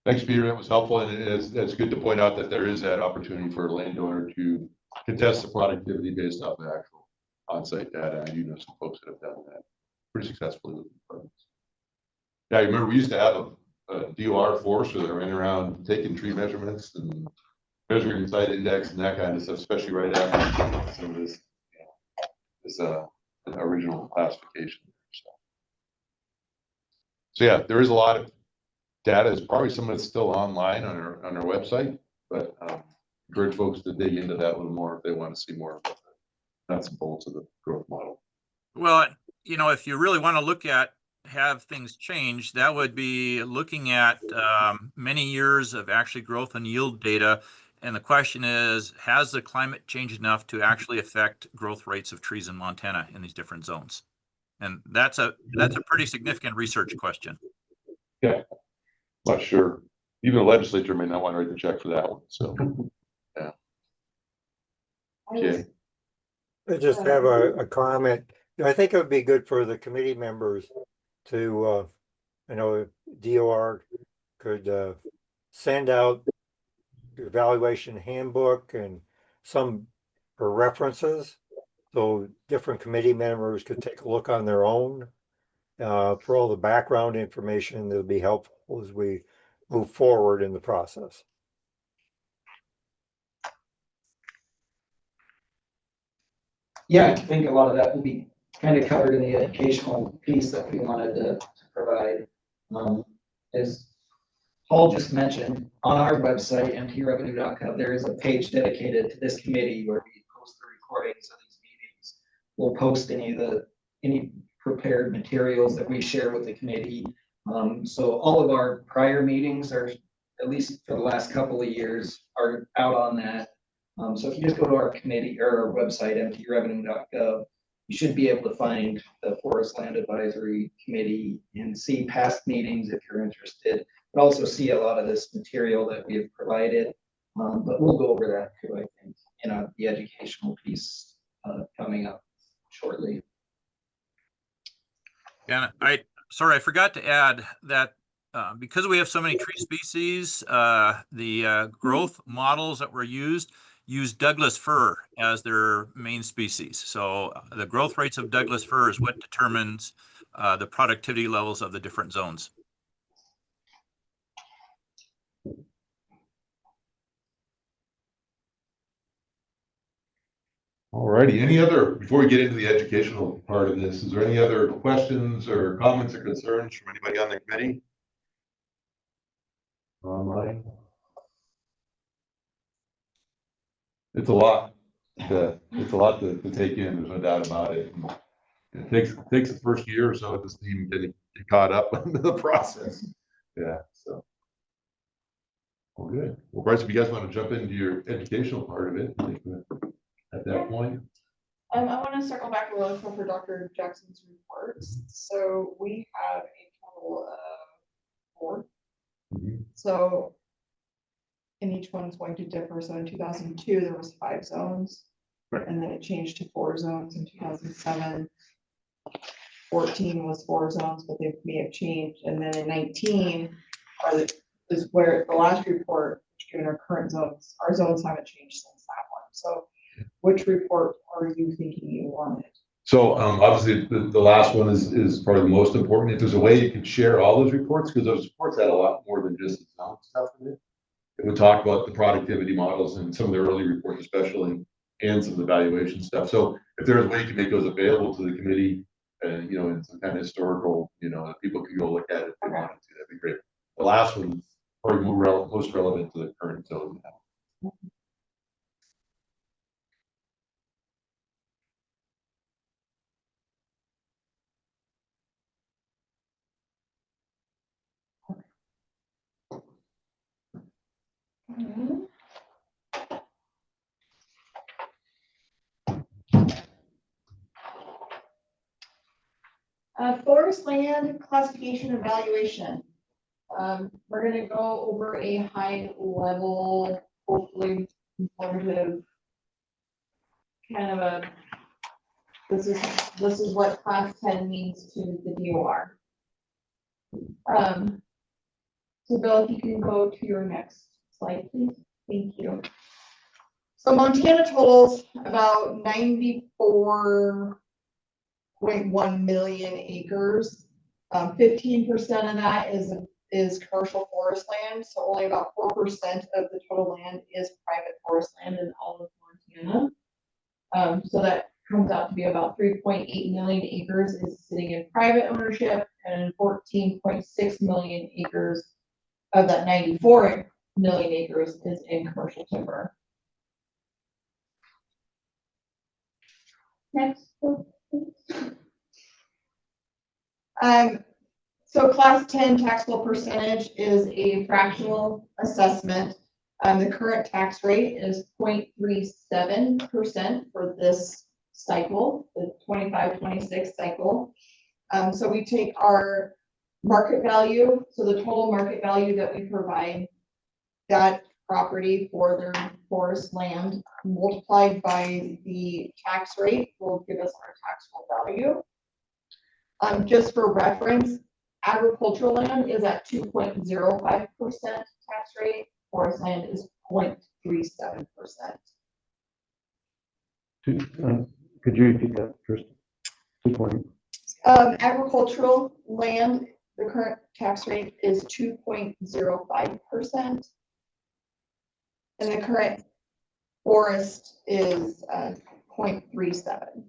Thanks, Peter. That was helpful, and it's good to point out that there is that opportunity for a landowner to contest the productivity based off the actual on-site data. And you know some folks that have done that pretty successfully with the programs. Yeah, I remember we used to have a DOR force where they ran around taking tree measurements and measuring site index and that kind of stuff, especially right after some of this, original classification. So yeah, there is a lot of data. Is probably some of it's still online on our website, but encourage folks to dig into that a little more if they want to see more about the nuts and bolts of the growth model. Well, you know, if you really want to look at have things change, that would be looking at many years of actually growth and yield data. And the question is, has the climate changed enough to actually affect growth rates of trees in Montana in these different zones? And that's a pretty significant research question. Yeah, not sure. Even the legislature may not want to write the check for that one. So, yeah. Okay. I just have a comment. I think it would be good for the committee members to, I know DOR could send out the evaluation handbook and some for references. So different committee members could take a look on their own for all the background information that'll be helpful as we move forward in the process. Yeah, I think a lot of that will be kind of covered in the educational piece that we wanted to provide. As Paul just mentioned, on our website, mtrevenue.gov, there is a page dedicated to this committee where we post the recordings of these meetings. We'll post any prepared materials that we share with the committee. So all of our prior meetings are, at least for the last couple of years, are out on that. So if you just go to our committee or our website, mtrevenue.gov, you should be able to find the Forest Land Advisory Committee and see past meetings if you're interested, but also see a lot of this material that we have provided. But we'll go over that too, I think, in the educational piece coming up shortly. Yeah, I forgot to add that because we have so many tree species, the growth models that were used use Douglas fir as their main species. So the growth rates of Douglas fir is what determines the productivity levels of the different zones. All righty. Any other, before we get into the educational part of this, is there any other questions or comments or concerns from anybody on the committee? Online? it's a lot. It's a lot to take in, there's no doubt about it. It takes the first year or so of this team getting caught up in the process. Yeah, so. Well, good. Well, Bryce, if you guys want to jump into your educational part of it, I think at that point. I want to circle back really quick for Dr. Jackson's reports. So we have a total of 4. So, and each one's going to differ. So in 2002, there was 5 zones, and then it changed to 4 zones in 2007. 14 was 4 zones, but they may have changed. And then in 19 is where the last report, given our current zones, our zones haven't changed since that one. So which report are you thinking you wanted? So obviously the last one is probably the most important. If there's a way you could share all those reports, because those reports had a lot more than just the zone stuff in it. It would talk about the productivity models and some of the early reports especially, and some of the valuation stuff. So if there's a way you can make those available to the committee, you know, in some kind of historical, you know, that people could go look at it if they wanted to, that'd be great. The last one's probably most relevant to the current zone now. Forest land classification and valuation. We're going to go over a high level, hopefully informative kind of a, this is what class 10 means to the DOR. So Bill, if you can go to your next slide, please. Thank you. So Montana totals about 94.1 million acres. 15% of that is commercial forest land. So only about 4% of the total land is private forest land in all of Montana. So that comes out to be about 3.8 million acres is sitting in private ownership, and 14.6 million acres of that 94 million acres is in commercial timber. Next. So class 10 taxable percentage is a fractional assessment. The current tax rate is 0.37% for this cycle, the 25-26 cycle. So we take our market value, so the total market value that we provide that property for their forest land multiplied by the tax rate will give us our taxable value. Just for reference, agricultural land is at 2.05% tax rate. Forest land is 0.37%. Could you repeat that first? 2 point. Agricultural land, the current tax rate is 2.05%. And the current forest is 0.37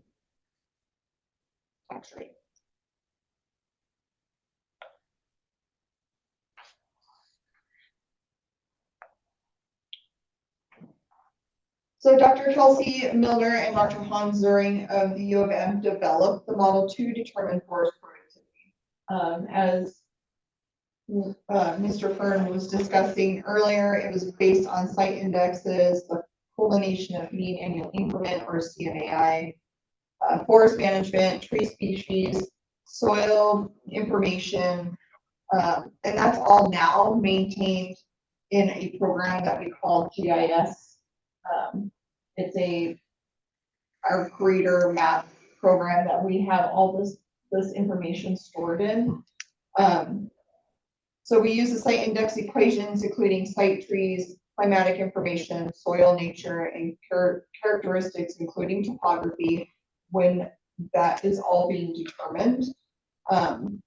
tax rate. So Dr. Kelsey Milner and Dr. Hans Zuring of the U of M developed the model to determine forest productivity. As Mr. Fern was discussing earlier, it was based on site indexes, the culmination of mean annual increment or CMAI, forest management, tree species, soil information, and that's all now maintained in a program that we call GIS. It's our greater map program that we have all this information stored in. So we use the site index equations, including site trees, climatic information, soil nature, and characteristics, including topography, when that is all being determined. And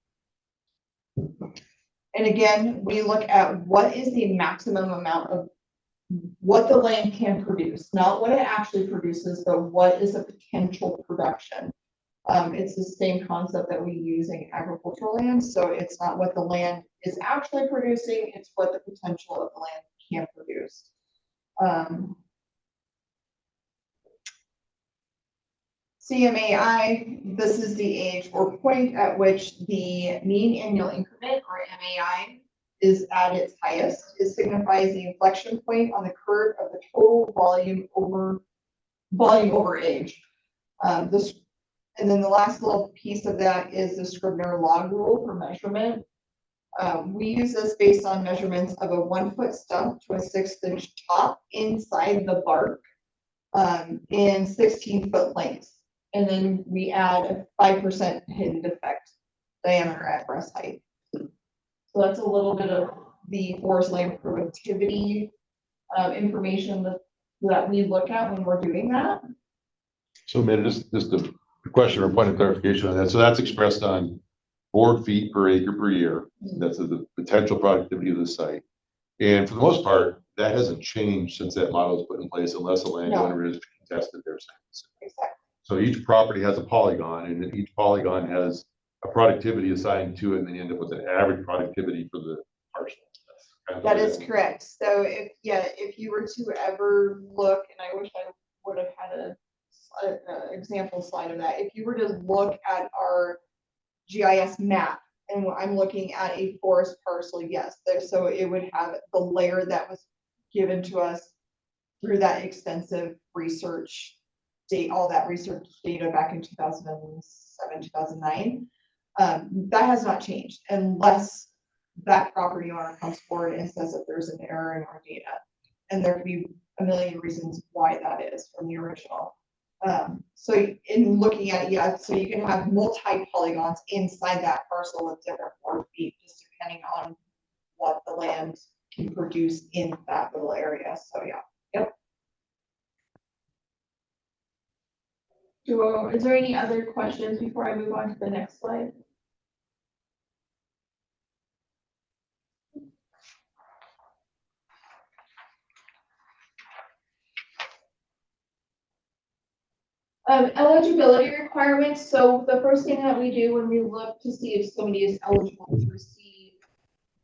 again, we look at what is the maximum amount of what the land can produce, not what it actually produces, but what is the potential production. It's the same concept that we use in agricultural land. So it's not what the land is actually producing, it's what the potential of the land can produce. CMAI, this is the age or point at which the mean annual increment, or MAI, is at its highest. It signifies the inflection point on the curve of the total volume over age. And then the last little piece of that is the Scribner log rule for measurement. We use this based on measurements of a 1 foot stump to a 6-inch top inside the bark in 16-foot lengths. And then we add a 5% hidden defect diameter at breast height. So that's a little bit of the forest land productivity information that we look at when we're doing that. So Amanda, just a question or point of clarification on that. So that's expressed on board feet per acre per year. That's the potential productivity of the site. And for the most part, that hasn't changed since that model was put in place unless a landowner is contested their sites. Exactly. So each property has a polygon, and then each polygon has a productivity assigned to it, and then you end up with an average productivity for the parcel. That is correct. So if you were to ever look, and I wish I would have had an example slide of that. If you were to look at our GIS map, and I'm looking at a forest parcel, yes, so it would have the layer that was given to us through that extensive research date, all that research data back in 2007, 2009. That has not changed unless that property owner comes forward and says that there's an error in our data. And there could be a million reasons why that is from the original. So in looking at it, so you can have multi-polygons inside that parcel with different board feet, just depending on what the land can produce in that little area. So yep. Is there any other questions before I move on to the next slide? Eligibility requirements. So the first thing that we do when we look to see if somebody is eligible to receive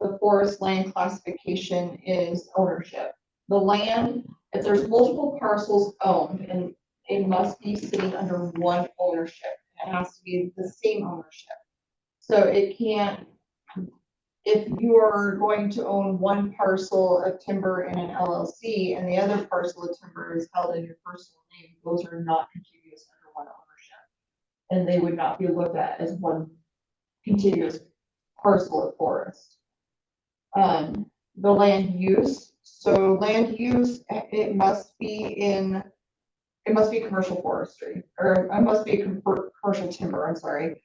the forest land classification is ownership. The land, if there's multiple parcels owned, and it must be sitting under one ownership. It has to be the same ownership. So it can't, if you're going to own one parcel of timber in an LLC and the other parcel of timber is held in your personal name, those are not contiguous under one ownership. And they would not be looked at as one contiguous parcel of forest. The land use. So land use, it must be commercial forestry, or it must be commercial timber, I'm sorry.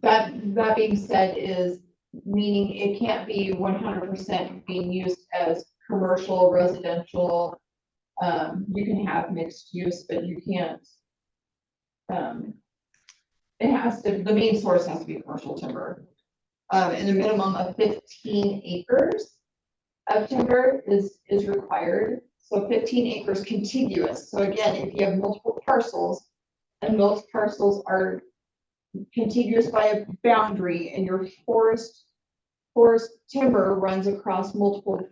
That being said is meaning it can't be 100% being used as commercial, residential. You can have mixed use, but you can't. It has to, the main source has to be commercial timber. And a minimum of 15 acres of timber is required. So 15 acres contiguous. So again, if you have multiple parcels and those parcels are contiguous by a boundary and your forest timber runs across multiple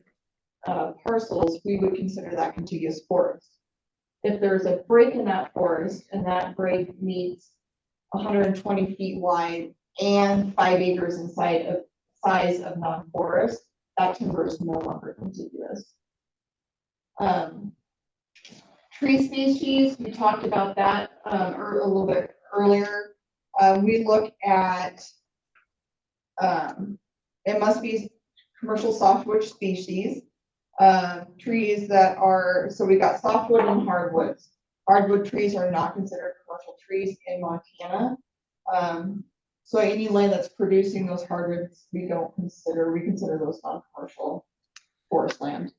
parcels, we would consider that contiguous forest. If there's a break in that forest and that break meets 120 feet wide and 5 acres inside of size of non-forest, that timber is no longer contiguous. Tree species, we talked about that or a little bit earlier. We look at, it must be commercial softwood species, trees that are, so we got softwood and hardwoods. Hardwood trees are not considered commercial trees in Montana. So any land that's producing those hardwoods, we consider those non-commercial forest land.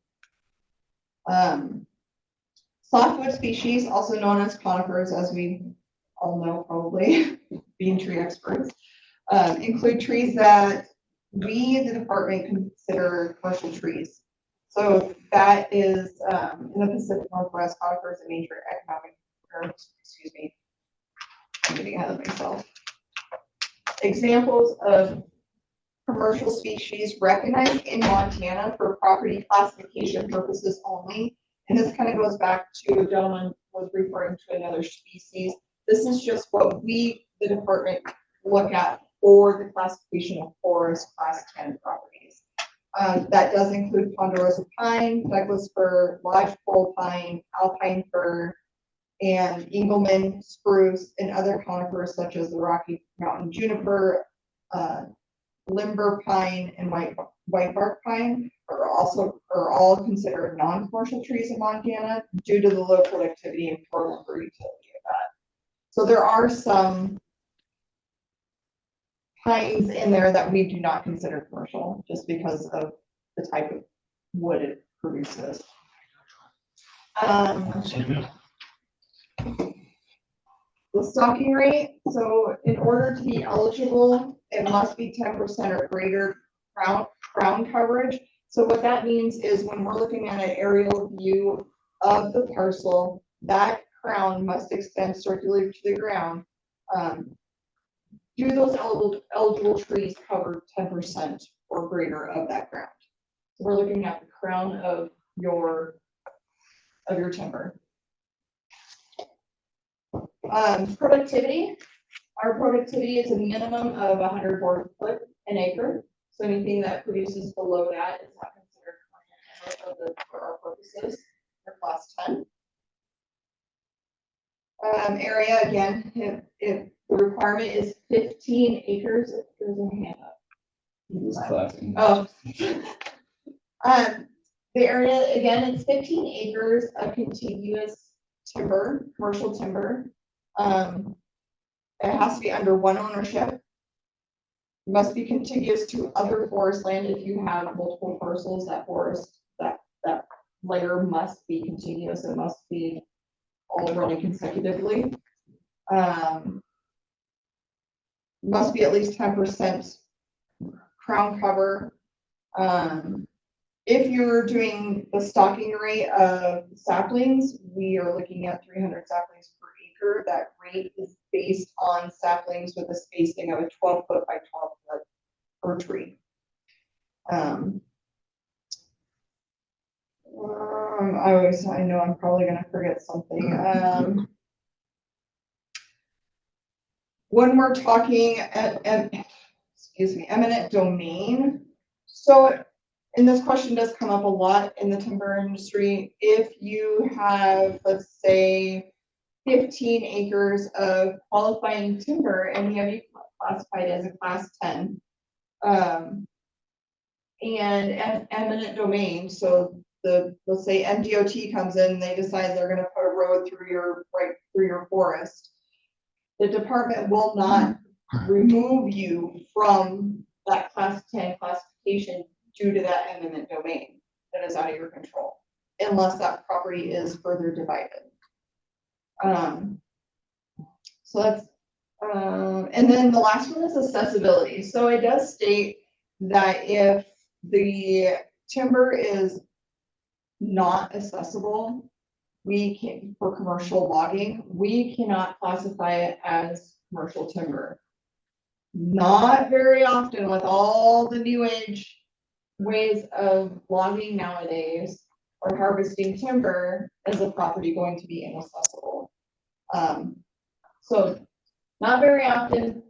Softwood species, also known as conifers, as we all know probably, being tree experts, include trees that we, the department, consider commercial trees. So that is in the Pacific Northwest, conifers a major economic, excuse me, I'm getting ahead of myself. Examples of commercial species recognized in Montana for property classification purposes only. And this kind of goes back to a gentleman was referring to another species. This is just what we, the department, look at for the classification of forest class 10 properties. That does include ponderosa pine, Douglas fir, lodgepole pine, alpine fir, and Engelmann spruce, and other conifers such as the Rocky Mountain juniper, limber pine, and white bark pine are all considered non-commercial trees in Montana due to the low productivity and poor lumber utility of that. So there are some pines in there that we do not consider commercial just because of the type of wood it produces. The stocking rate, so in order to be eligible, it must be 10% or greater crown coverage. So what that means is when we're looking at an aerial view of the parcel, that crown must extend circularly to the ground. Do those eligible trees cover 10% or greater of that ground? So we're looking at the crown of your timber. Productivity. Our productivity is a minimum of 100 board foot an acre. So anything that produces below that is not considered commercial for our purposes for class 10. Area again, if the requirement is 15 acres, there's a hand up. The area again, it's 15 acres of contiguous timber, commercial timber. It has to be under one ownership. It must be contiguous to other forest land. If you have multiple parcels, that layer must be contiguous. It must be all running consecutively. Must be at least 10% crown cover. If you're doing the stocking rate of saplings, we are looking at 300 saplings per acre. That rate is based on saplings with a spacing of a 12 foot by 12 foot per tree. I know I'm probably going to forget something. When we're talking eminent domain. So, and this question does come up a lot in the timber industry. If you have, let's say, 15 acres of qualifying timber and you have it classified as a class 10, and eminent domain, so let's say MDOT comes in, they decide they're going to put a road through your forest. The department will not remove you from that class 10 classification due to that eminent domain that is out of your control, unless that property is further divided. So that's, and then the last one is accessibility. So it does state that if the timber is not accessible, for commercial logging, we cannot classify it as commercial timber. Not very often with all the new age ways of logging nowadays or harvesting timber is a property going to be inaccessible. So not very often,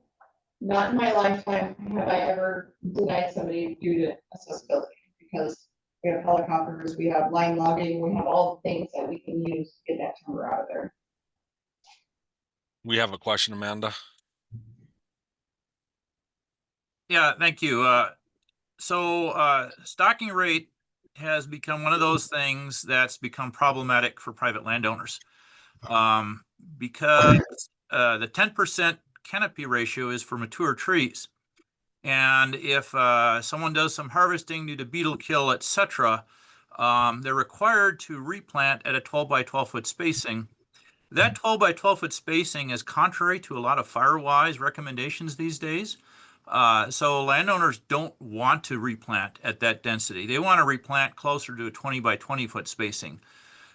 not in my lifetime have I ever denied somebody due to accessibility, because we have helicopters, we have line logging, we have all the things that we can use to get that timber out of there. We have a question, Amanda. Yeah, thank you. So stocking rate has become one of those things that's become problematic for private landowners, because the 10% canopy ratio is for mature trees. And if someone does some harvesting due to beetle kill, etc., they're required to replant at a 12 by 12 foot spacing. That 12 by 12 foot spacing is contrary to a lot of Firewise recommendations these days. So landowners don't want to replant at that density. They want to replant closer to a 20 by 20 foot spacing.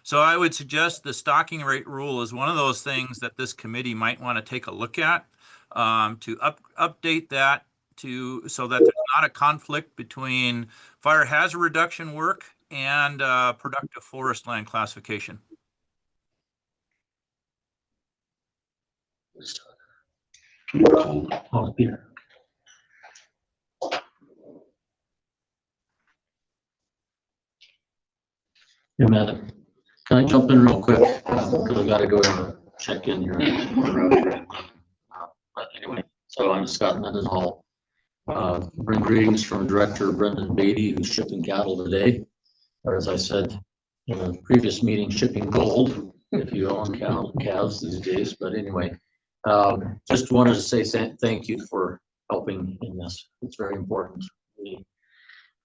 So I would suggest the stocking rate rule is one of those things that this committee might want to take a look at, to update that so that there's not a conflict between fire hazard reduction work and productive forest land classification. Oh, here. Hey, Amanda, can I jump in real quick? Because I gotta go to check in here. But anyway, so I'm Scott Mendenhall. Bring greetings from Director Brendan Beatty, who's shipping cattle today. Or as I said in the previous meeting, shipping gold, if you own calves these days. But anyway, just wanted to say thank you for helping in this. It's very important. We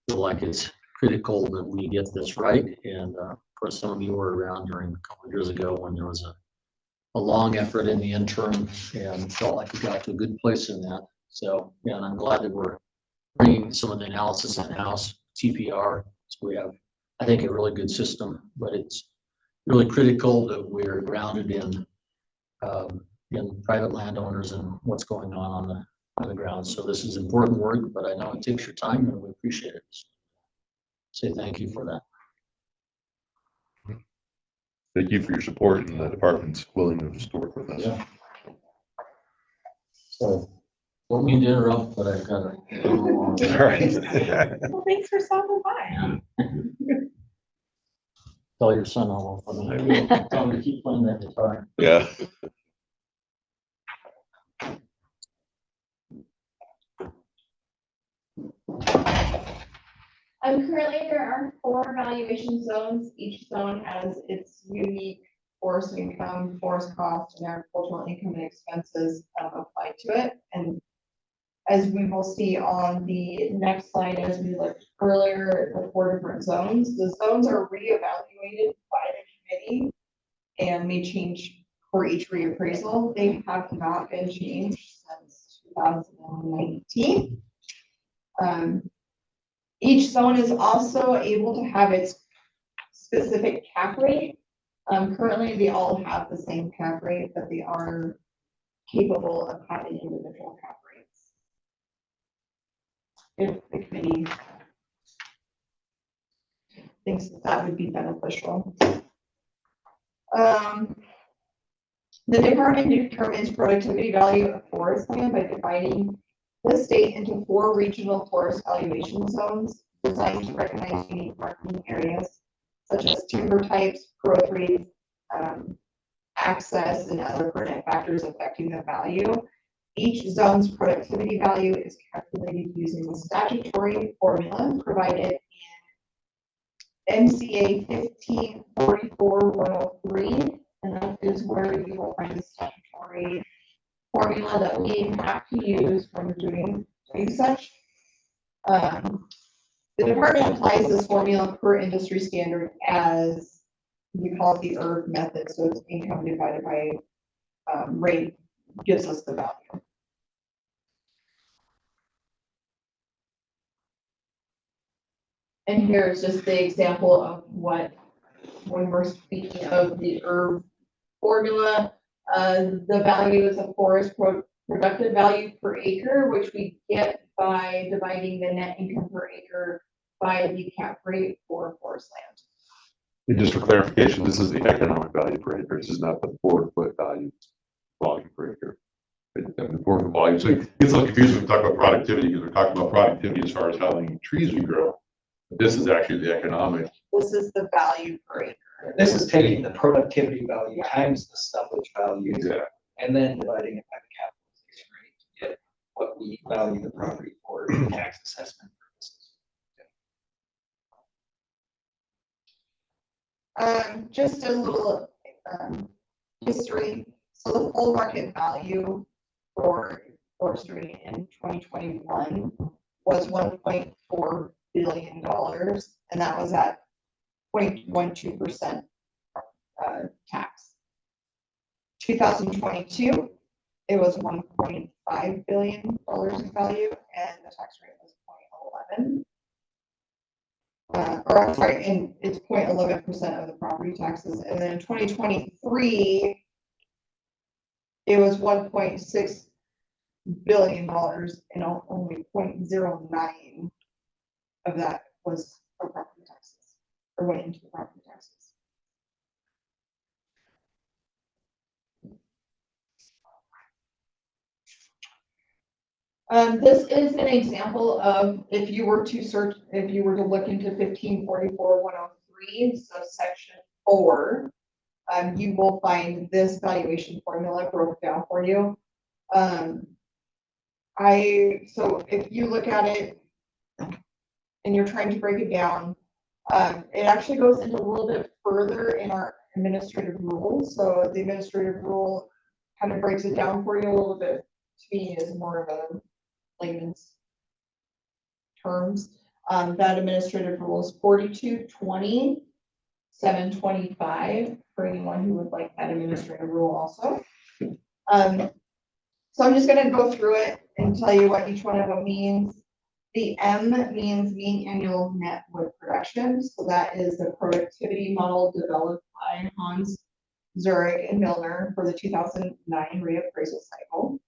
feel like it's critical that we get this right. And of course, some of you were around during a couple of years ago when there was a long effort in the interim and felt like we got to a good place in that. So, yeah, and I'm glad that we're bringing some of the analysis in-house, TPR. So we have, I think, a really good system, but it's really critical that we're grounded in private landowners and what's going on the ground. So this is important work, but I know it takes your time and we appreciate it. Say thank you for that. Thank you for your support and the department's willingness to work with us. Yeah. So, don't mean to interrupt, but I've got to. All right. Well, thanks for stopping by. Tell your son all of them. Tell him to keep playing that guitar. Yeah. Currently there are 4 valuation zones. Each zone has its unique forest income, forest cost, and agricultural income and expenses applied to it. And as we will see on the next slide, as we looked earlier, the 4 different zones, the zones are reevaluated by the committee and may change for each reappraisal. They have not been changed since 2019. Each zone is also able to have its specific cap rate. Currently, they all have the same cap rate, but they are capable of having individual cap rates if the committee thinks that would be beneficial. The department determines productivity value of forest land by dividing the state into 4 regional forest valuation zones designed to recognize unique marketing areas such as timber types, growth rates, access, and other pertinent factors affecting the value. Each zone's productivity value is calculated using the statutory formula provided in MCA 1544-103, and that is where you will find the statutory formula that we have to use when doing such. The department applies this formula per industry standard as we call it the ERV method. So it's income divided by rate gives us the value. And here's just the example of what, when we're speaking of the ERV formula, the value is a forest productive value per acre, which we get by dividing the net income per acre by the cap rate for forest land. And just for clarification, this is the economic value per acre. This is not the 4-foot value volume per acre. The 4-foot volume. So it gets a little confusing when we talk about productivity because we're talking about productivity as far as how many trees we grow. But this is actually the economic. This is the value per acre. This is taking the productivity value times the stumpage value. Yeah. And then dividing it by the capitalization rate to get what we value the property for in tax assessment purposes. Just a little history. So the full market value for forestry in 2021 was $1.4 billion, and that was at 0.12% tax. 2022, it was $1.5 billion in value, and the tax rate was 0.11. Or I'm sorry, and it's 0.11% of the property taxes. And then in 2023, it was $1.6 billion, and only 0.09 of that was for property taxes, or went into the property taxes. This is an example of if you were to search, if you were to look into 1544-103, so section 4, you will find this valuation formula broken down for you. So if you look at it and you're trying to break it down, it actually goes into a little bit further in our administrative rules. So the administrative rule kind of breaks it down for you a little bit. To me, is more of a layman's terms. That administrative rule is 4220-725 for anyone who would like that administrative rule also. So I'm just going to go through it and tell you what each one of them means. The M means mean annual net wood production. So that is the productivity model developed by Hans Zurich and Milner for the 2009 reappraisal cycle.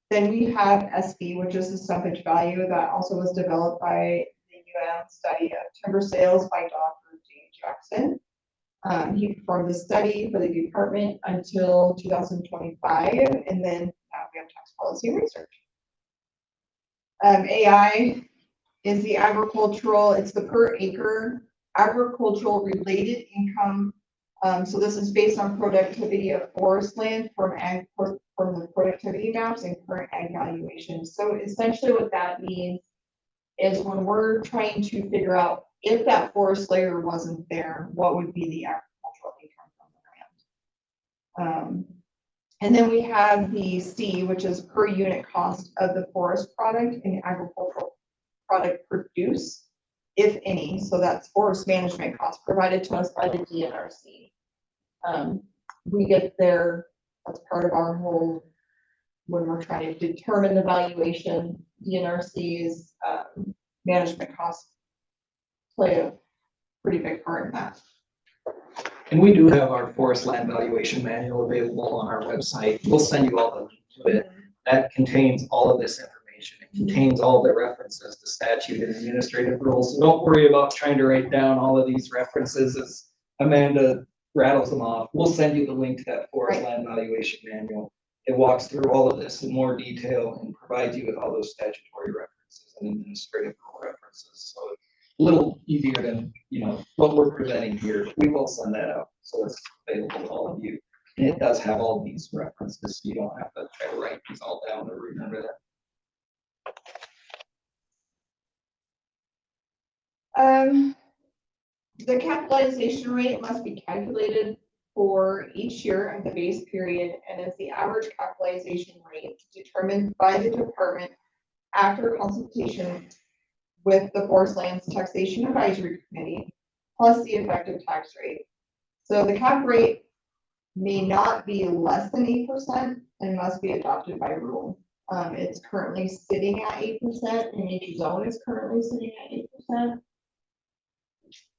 Then we have SB, which is the stumpage value that also was developed by the study of timber sales by Dr. J. Jackson. He performed the study for the department until 2025, and then we have tax policy research. AI is the agricultural, it's the per acre agricultural related income. So this is based on productivity of forest land from the productivity maps and current ag valuations. So essentially what that means is when we're trying to figure out if that forest layer wasn't there, what would be the agricultural income from the land? And then we have the C, which is per unit cost of the forest product and agricultural product produced, if any. So that's forest management costs provided to us by the DNRC. We get there, that's part of our whole, when we're trying to determine the valuation, DNRC's management costs play a pretty big part in that. And we do have our forest land valuation manual available on our website. We'll send you all the link to it. That contains all of this information. It contains all the references to statute and administrative rules. So don't worry about trying to write down all of these references as Amanda rattles them off. We'll send you the link to that forest land valuation manual. It walks through all of this in more detail and provides you with all those statutory references and administrative rule references. So a little easier than, what we're presenting here. We will send that out, so it's available to all of you. And it does have all these references, so you don't have to try to write these all down or remember that. The capitalization rate must be calculated for each year of the base period and is the average capitalization rate determined by the department after consultation with the Forest Lands Taxation Advisory Committee, plus the effective tax rate. So the cap rate may not be less than 8% and must be adopted by rule. It's currently sitting at 8%, and each zone is currently sitting at 8%.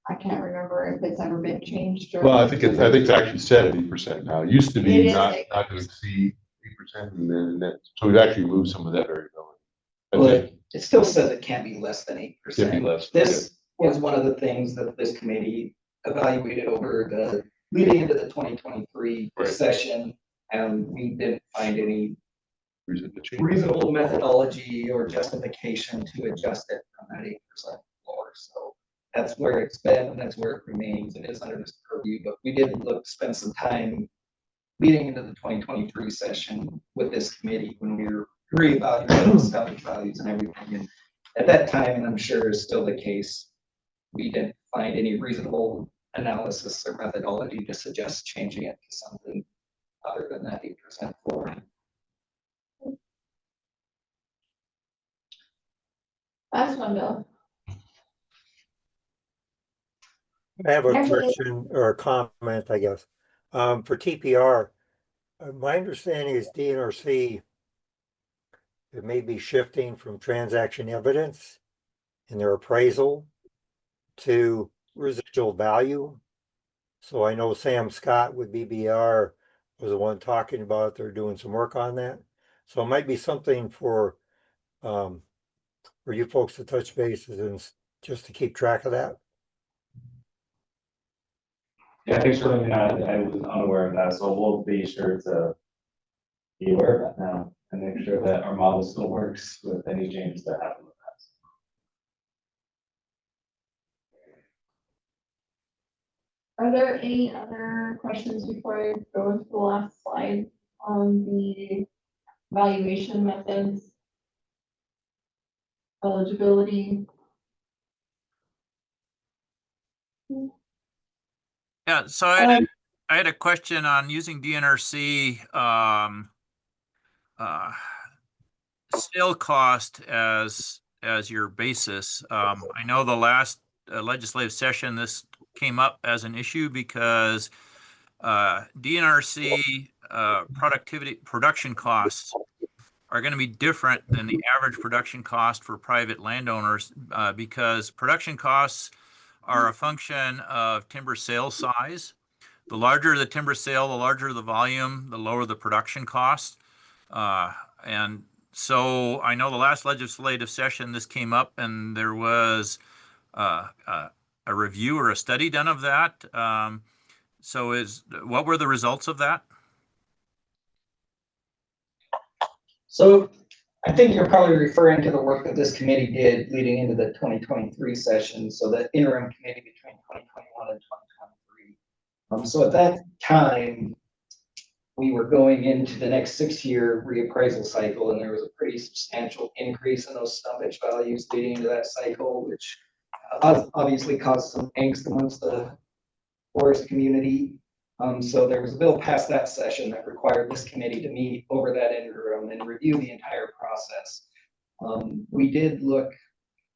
I can't remember if it's ever been changed. Or Well, I think it's actually set at 8% now. It used to It be is not to exceed 8%, and then so we've actually moved some of that variability. Well, it still says it can't be less than 8%. Can't be less, This was one of the things that this committee evaluated over the leading into the 2023 session, and we didn't find any reasonable methodology or justification to adjust it from that 8% floor. So that's where it's been, and that's where it remains. It is under this purview, but we did spend some time leading into the 2023 session with this committee when we were reevaluating stumpage values and everything. And at that time, and I'm sure is still the case, we didn't find any reasonable analysis or methodology to suggest changing it to something other than that 8% floor. Last one, Bill. I have a question or a comment, I guess. For TPR, my understanding is DNRC, it may be shifting from transaction evidence in their appraisal to residual value. So I know Sam Scott with BBR was the one talking about they're doing some work on that. So it might be something for you folks to touch bases and just to keep track of that. Yeah, thanks for letting me know. I was unaware of that, so we'll be sure to be aware of that now. and make sure that our model still works with any changes that happen with that. Are there any other questions before I go to the last slide on the valuation methods? Eligibility? Yeah, so I had a question on using DNRC sale cost as your basis. I know the last legislative session, this came up as an issue because DNRC production costs are going to be different than the average production cost for private landowners because production costs are a function of timber sale size. The larger the timber sale, the larger the volume, the lower the production cost. And so I know the last legislative session, this came up and there was a review or a study done of that. So what were the results of that? So I think you're probably referring to the work that this committee did leading into the 2023 session. So the interim committee between 2021 and 2023. So at that time, we were going into the next 6-year reappraisal cycle, and there was a pretty substantial increase in those stumpage values leading into that cycle, which obviously caused some angst amongst the forest community. So there was a bill passed that session that required this committee to meet over that interim and review the entire process. We did look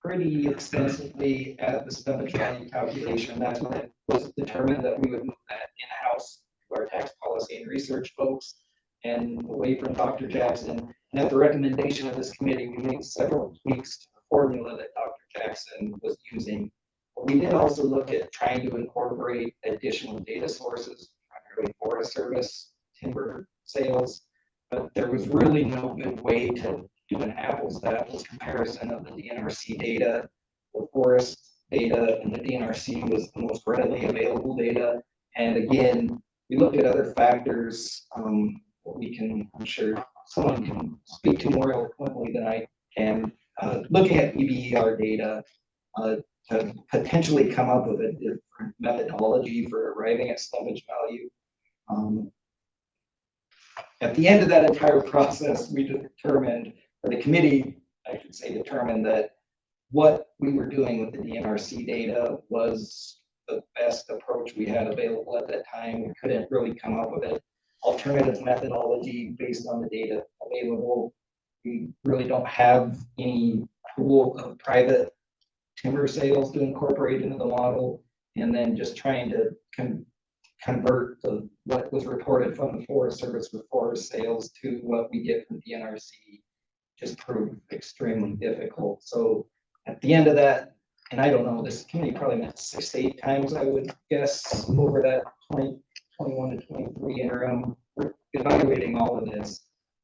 pretty extensively at the stumpage value calculation. That's when it was determined that we would move that in-house to our tax policy and research folks and away from Dr. Jackson. And at the recommendation of this committee, we made several tweaks to the formula that Dr. Jackson was using. We did also look at trying to incorporate additional data sources, primarily Forest Service, timber sales, but there was really no good way to do an apples to apples comparison of the DNRC data. The forest data and the DNRC was the most readily available data. And again, we looked at other factors. I'm sure someone can speak to more eloquently than I can. Looking at EBER data, to potentially come up with a different methodology for arriving at stumpage value. At the end of that entire process, we determined, or the committee, I should say, determined that what we were doing with the DNRC data was the best approach we had available at that time. We couldn't really come up with an alternative methodology based on the data available. We really don't have any pool of private timber sales to incorporate into the model, and then just trying to convert what was reported from the Forest Service for forest sales to what we get from DNRC just proved extremely difficult. So at the end of that, and I don't know, this committee probably met 6 to 8 times, I would guess, over that 2021 to 23 interim, we're evaluating all of this.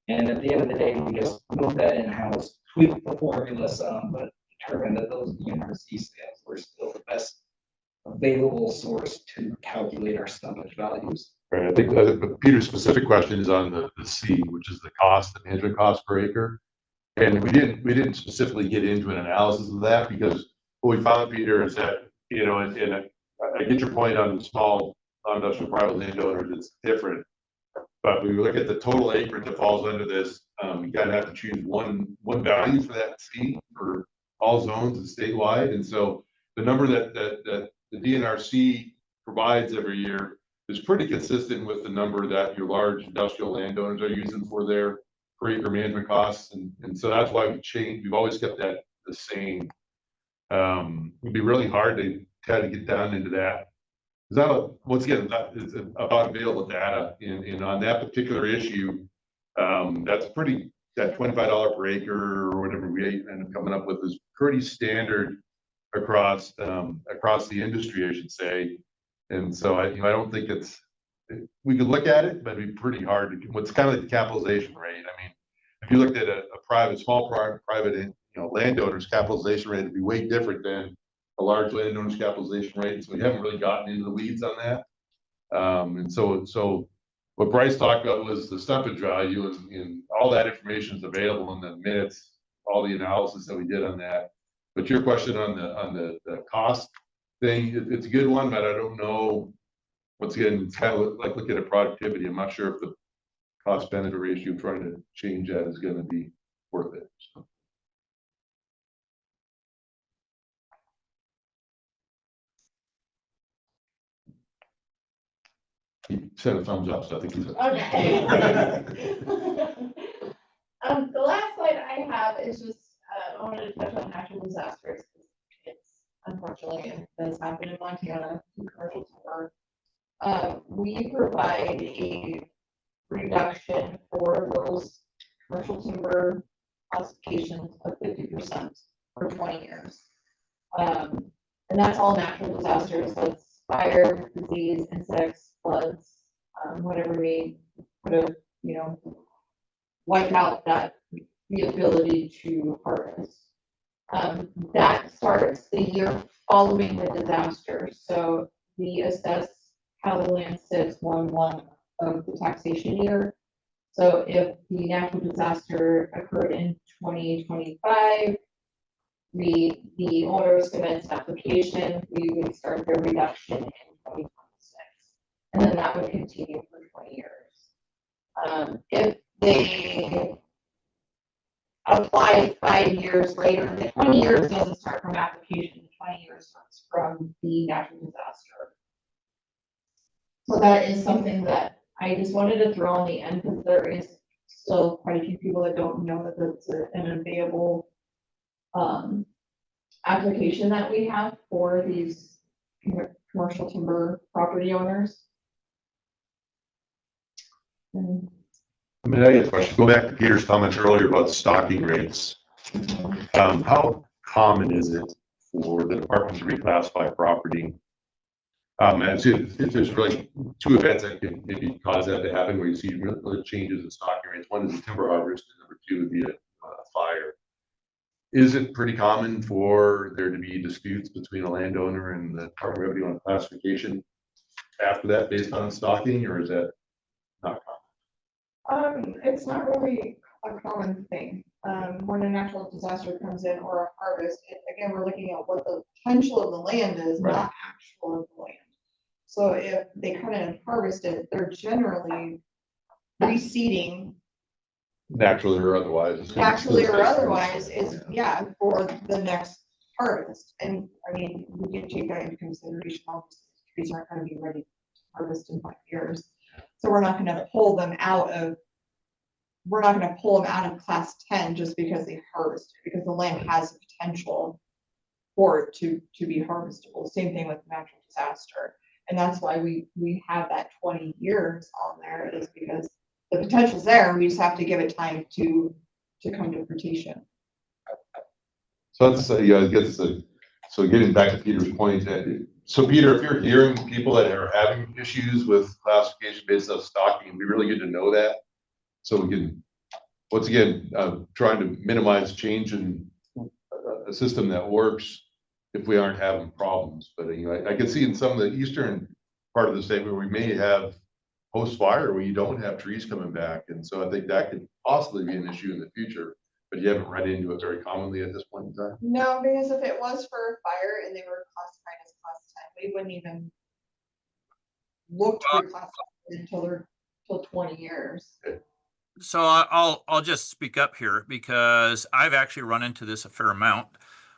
And at the end of the day, we just moved that in-house, tweaked the formula some, but determined that those DNRC sales were still the best available source to calculate our stumpage values. Right, I think Peter's specific question is on the C, which is the cost, the management cost per acre. And we didn't specifically get into an analysis of that because what we found, Peter, is that, you know, and I get your point on the small non-industrial private landowners, it's different. But when we look at the total acreage that falls under this, you gotta have to choose one value for that C for all zones and statewide. And so the number that the DNRC provides every year is pretty consistent with the number that your large industrial landowners are using for their per acre management costs. And so that's why we've always kept that the same. It'd be really hard to try to get down into that. Once again, it's about available data and on that particular issue, that's pretty, that $25 per acre or whatever we end up coming up with is pretty standard across the industry, I should say. And so I don't think we could look at it, but it'd be pretty hard to, what's kind of like the capitalization rate. I mean, if you looked at a small private, landowner's capitalization rate, it'd be way different than a large landowner's capitalization rate. So we haven't really gotten into the weeds on that. And so what Bryce talked about was the stumpage value, and all that information is available in the minutes, all the analysis that we did on that. But your question on the cost thing, it's a good one, but I don't know. Once again, it's kind of like looking at productivity. I'm not sure if the cost benefit ratio trying to change that is going to be worth it. So. He sent a thumbs up, so I think he's Okay. The last slide I have is just, I wanted to touch on natural disasters. It's unfortunately, it does happen in Montana, commercial timber. We provide a reduction for those commercial timber classifications of 50% for 20 years. And that's all natural disasters. That's fire, disease, insects, floods, whatever we could have, wipe out the ability to harvest. That starts the year following the disaster. So we assess how the land sits 1/1 of the taxation year. So if the natural disaster occurred in 2025, the owners commenced application, we would start their reduction in 2026. And then that would continue for 20 years. If they apply 5 years later, the 20 years doesn't start from application, the 20 years starts from the natural disaster. So that is something that I just wanted to throw on the end because there is still quite a few people that don't know that that's an available application that we have for these commercial timber property owners. I mean, I get a question. Go back to Peter's comments earlier about stocking rates. How common is it for the department to reclassify property? And if there's really two events that can maybe cause that to happen, where you see really changes in stocking rates. One is a timber harvest, and number two would be a fire. Is it pretty common for there to be disputes between a landowner and the Department of Revenue on classification after that based on stocking, or is that not common? It's not really a common thing. When a natural disaster comes in or a harvest, again, we're looking at what the potential of the land is, Right. not actual of the land. So if they come in and harvest it, they're generally reseeding Naturally or otherwise. naturally or otherwise is, for the next harvest. And I mean, we can take that into consideration. Obviously, trees aren't going to be ready to harvest in 5 years. So we're not going to pull them out of class 10 just because they harvested, because the land has the potential for it to be harvestable. Same thing with natural disaster. And that's why we have that 20 years on there, is because the potential's there, and we just have to give it time to come to fruition. So that's, I guess, so getting back to Peter's point, so Peter, if you're hearing people that are having issues with classification based on stocking, it'd be really good to know that. So we can, once again, trying to minimize change in a system that works if we aren't having problems. But I can see in some of the eastern part of the state where we may have post-fire where you don't have trees coming back. And so I think that could possibly be an issue in the future, but you haven't run into it very commonly at this point in time. No, because if it was for fire and they were classified as class 10, we wouldn't even look to reclassify until 20 years. So I'll just speak up here, because I've actually run into this a fair amount,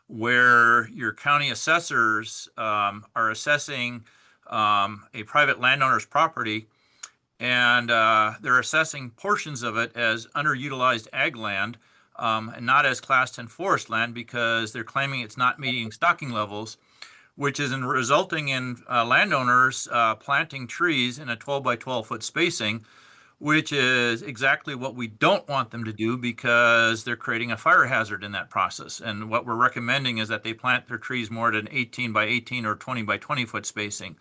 where your county assessors are assessing a private landowner's property, and they're assessing portions of it as underutilized ag land, and not as class 10 forest land, because they're claiming it's not meeting stocking levels, which is resulting in landowners planting trees in a 12 by 12 foot spacing, which is exactly what we don't want them to do, because they're creating a fire hazard in that process. And what we're recommending is that they plant their trees more at an 18 by 18 or 20 by 20 foot spacing.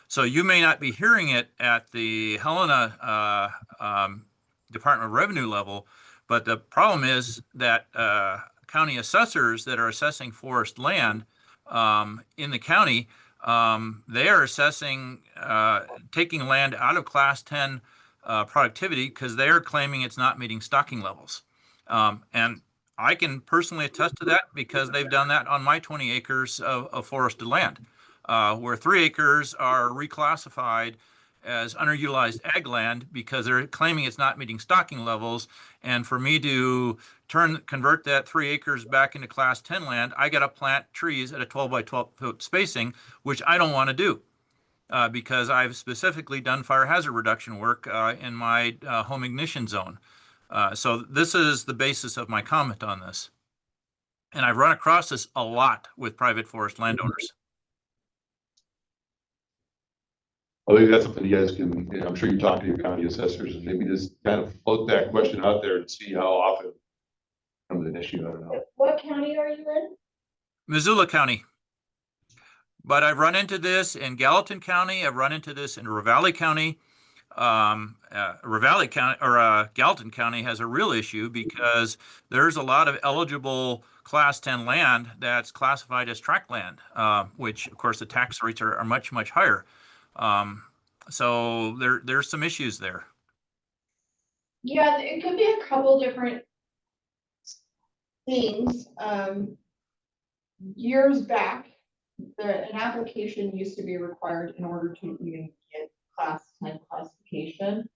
So you may not be hearing it at the Helena Department of Revenue level, but the problem is that county assessors that are assessing forest land in the county, they are assessing, taking land out of class 10 productivity because they're claiming it's not meeting stocking levels. And I can personally attest to that because they've done that on my 20 acres of forested land, where 3 acres are reclassified as underutilized ag land because they're claiming it's not meeting stocking levels. And for me to convert that 3 acres back into class 10 land, I got to plant trees at a 12 by 12 foot spacing, which I don't want to do. Because I've specifically done fire hazard reduction work in my home ignition zone. So this is the basis of my comment on this. And I've run across this a lot with private forest landowners. I think that's something you guys can, you know, I'm sure you talk to your county assessors and maybe just kind of float that question out there and see how often it becomes an issue. I don't know. What county are you in? Missoula County. But I've run into this in Gallatin County. I've run into this in Ravalli County. Ravalli County or Gallatin County has a real issue because there's a lot of eligible class 10 land that's classified as tract land, which of course the tax rates are much, much higher. So there's some issues there. Yeah, it could be a couple different things. Years back, an application used to be required in order to even get class 10 classification.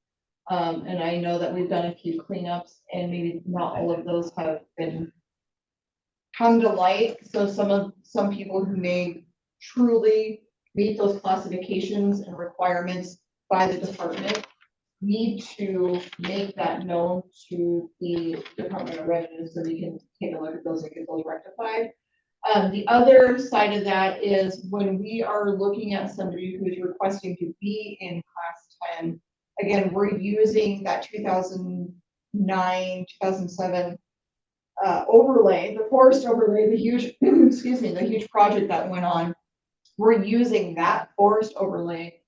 And I know that we've done a few cleanups and maybe not all of those have been come to light. So some people who may truly meet those classifications and requirements by the department need to make that known to the Department of Revenue so we can take a look at those and get those rectified. The other side of that is when we are looking at somebody who's requesting to be in class 10, again, we're using that 2009, 2007 overlay, the forest overlay, the huge, excuse me, the huge project that went on. We're using that forest overlay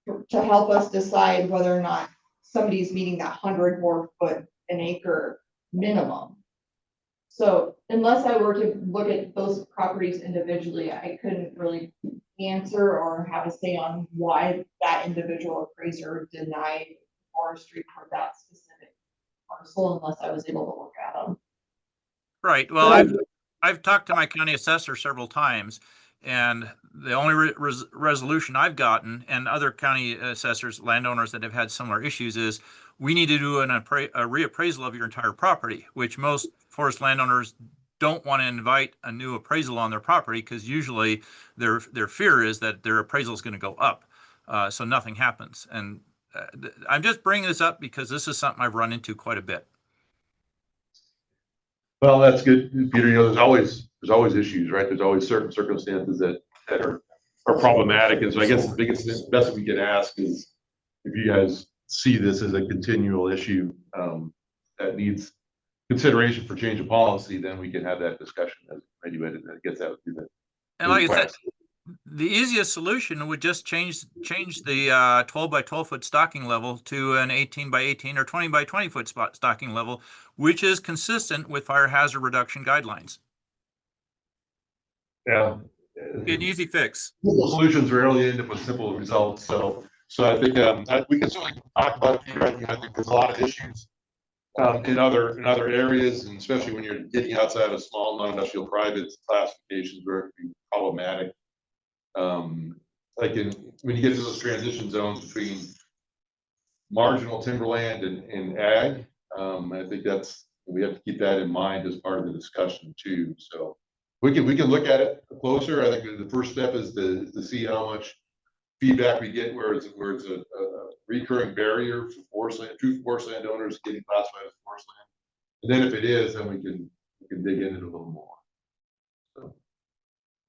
to help us decide whether or not somebody's meeting that 100 more foot an acre minimum. So unless I were to look at those properties individually, I couldn't really answer or have a say on why that individual appraiser denied forestry for that specific parcel unless I was able to look at them. Right. Well, I've talked to my county assessor several times, and the only resolution I've gotten, and other county assessors, landowners that have had similar issues, is we need to do a reappraisal of your entire property, which most forest landowners don't want to invite a new appraisal on their property because usually their fear is that their appraisal is going to go up, so nothing happens. And I'm just bringing this up because this is something I've run into quite a bit. Well, that's good, Peter. You know, there's always issues, right? There's always certain circumstances that are problematic. And so I guess the best we can ask is if you guys see this as a continual issue that needs consideration for change of policy, then we can have that discussion as anyway that gets out to the. And like I said, the easiest solution would just change the 12 by 12 foot stocking level to an 18 by 18 or 20 by 20 foot stocking level, which is consistent with fire hazard reduction guidelines. Yeah. An easy fix. Simple solutions rarely end up with simple results. So I think we can certainly talk about it. Right? I think there's a lot of issues in other areas, and especially when you're getting outside of small non-industrial private classifications where it can be problematic. Like when you get to those transition zones between marginal timberland and ag, I think we have to keep that in mind as part of the discussion too. So we can look at it closer. I think the first step is to see how much feedback we get where it's a recurring barrier for true forest land owners getting classified as forest land. And then if it is, then we can dig into it a little more. So,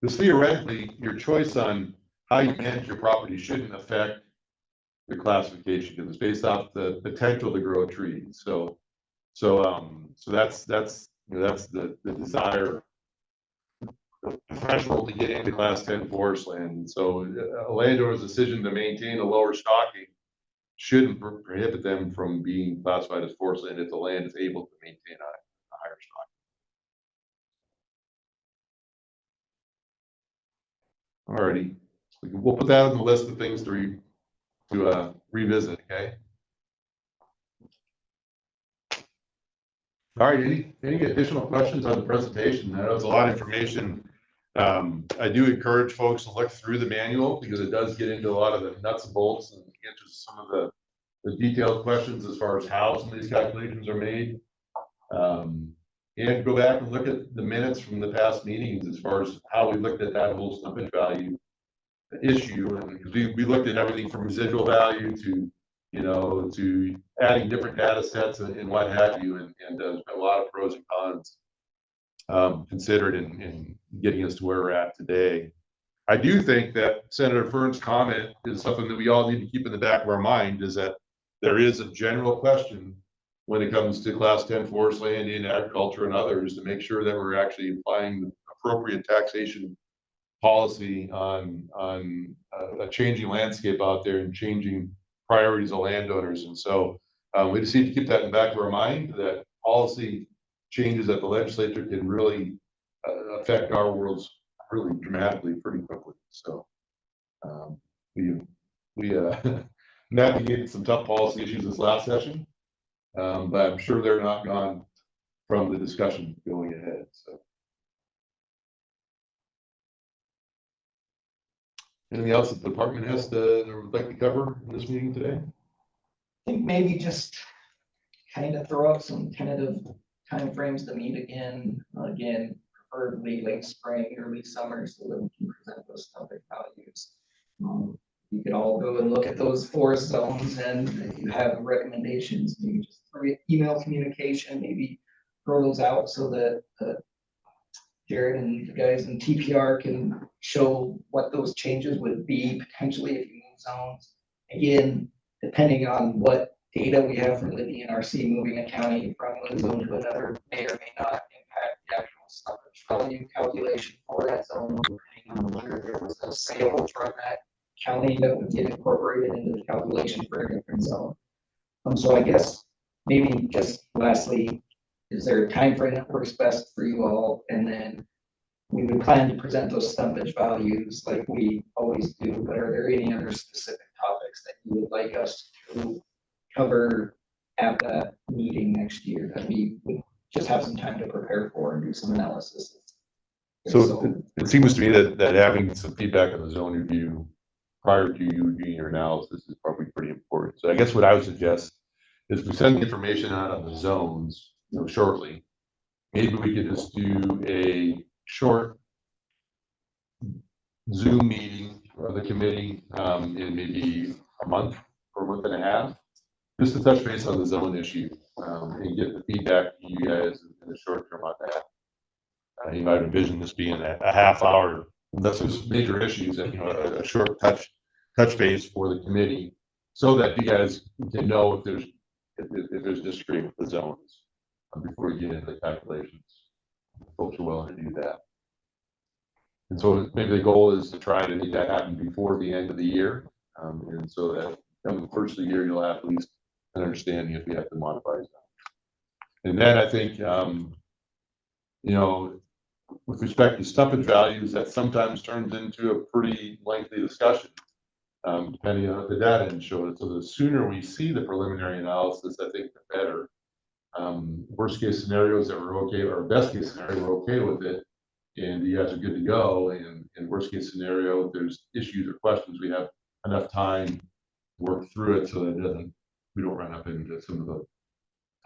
because theoretically, your choice on how you manage your property shouldn't affect the classification because it's based off the potential to grow trees. So that's the desire, the threshold to get into class 10 forest land. And so a landowner's decision to maintain a lower stocking shouldn't prohibit them from being classified as forest land if the land is able to maintain a higher stocking. Alrighty, we'll put that on the list of things to to revisit, okay? All right, any additional questions on the presentation? I know it's a lot of information. I do encourage folks to look through the manual because it does get into a lot of the nuts and bolts and answers some of the detailed questions as far as how some of these calculations are made. And go back and look at the minutes from the past meetings as far as how we looked at that whole stumpage value issue. And we looked at everything from residual value to, you know, to adding different data sets and what have you. And there's been a lot of pros and cons considered in getting us to where we're at today. I do think that Senator Fern's comment is something that we all need to keep in the back of our mind, is that there is a general question when it comes to class 10 forest land in agriculture and others, to make sure that we're actually applying the appropriate taxation policy on a changing landscape out there and changing priorities of landowners. And so we just need to keep that in the back of our mind, that policy changes at the legislature can really affect our worlds really dramatically pretty quickly. So we navigated some tough policy issues this last session, but I'm sure they're not gone from the discussion going ahead. So anything else that the department has to would like to cover in this meeting today? I think maybe just kind of throw out some tentative timeframes to meet again, preferably late spring, early summer, so that we can present those stumpage values. You could all go and look at those forest zones, and if you have recommendations, maybe just email communication, maybe throw those out so that Jared and the guys in TPR can show what those changes would be potentially if you move zones. Again, depending on what data we have from the DNRC, moving a county from one zone to another may or may not impact the actual stumpage value calculation for that zone, depending on whether there was a sale from that county that would get incorporated into the calculation for a different zone. So I guess maybe just lastly, is there a time frame that works best for you all? And then we would plan to present those stumpage values like we always do, but are there any other specific topics that you would like us to cover at that meeting next year that we would just have some time to prepare for and do some analysis? So it seems to me that having some feedback on the zone review prior to you doing your analysis is probably pretty important. So I guess what I would suggest is we send the information out on the zones, you know, shortly. Maybe we could just do a short Zoom meeting of the committee in maybe a month or a month and a half, just to touch base on the zone issue and get the feedback from you guys in the short term on that. You might envision this being a half hour, unless there's major issues, and you know, a short touch base for the committee, so that you guys can know if there's disagreement with the zones before you get into the calculations. Folks are willing to do that. And so maybe the goal is to try to make that happen before the end of the year. And so that the first of the year, you'll have at least an understanding if you have to modify stuff. And then I think, you know, with respect to stumpage values, that sometimes turns into a pretty lengthy discussion, depending on what the data and show it. So the sooner we see the preliminary analysis, I think the better. Worst case scenarios that we're okay, or best case scenario, we're okay with it, and you guys are good to go. And worst case scenario, if there's issues or questions, we have enough time to work through it so that we don't run up into some of the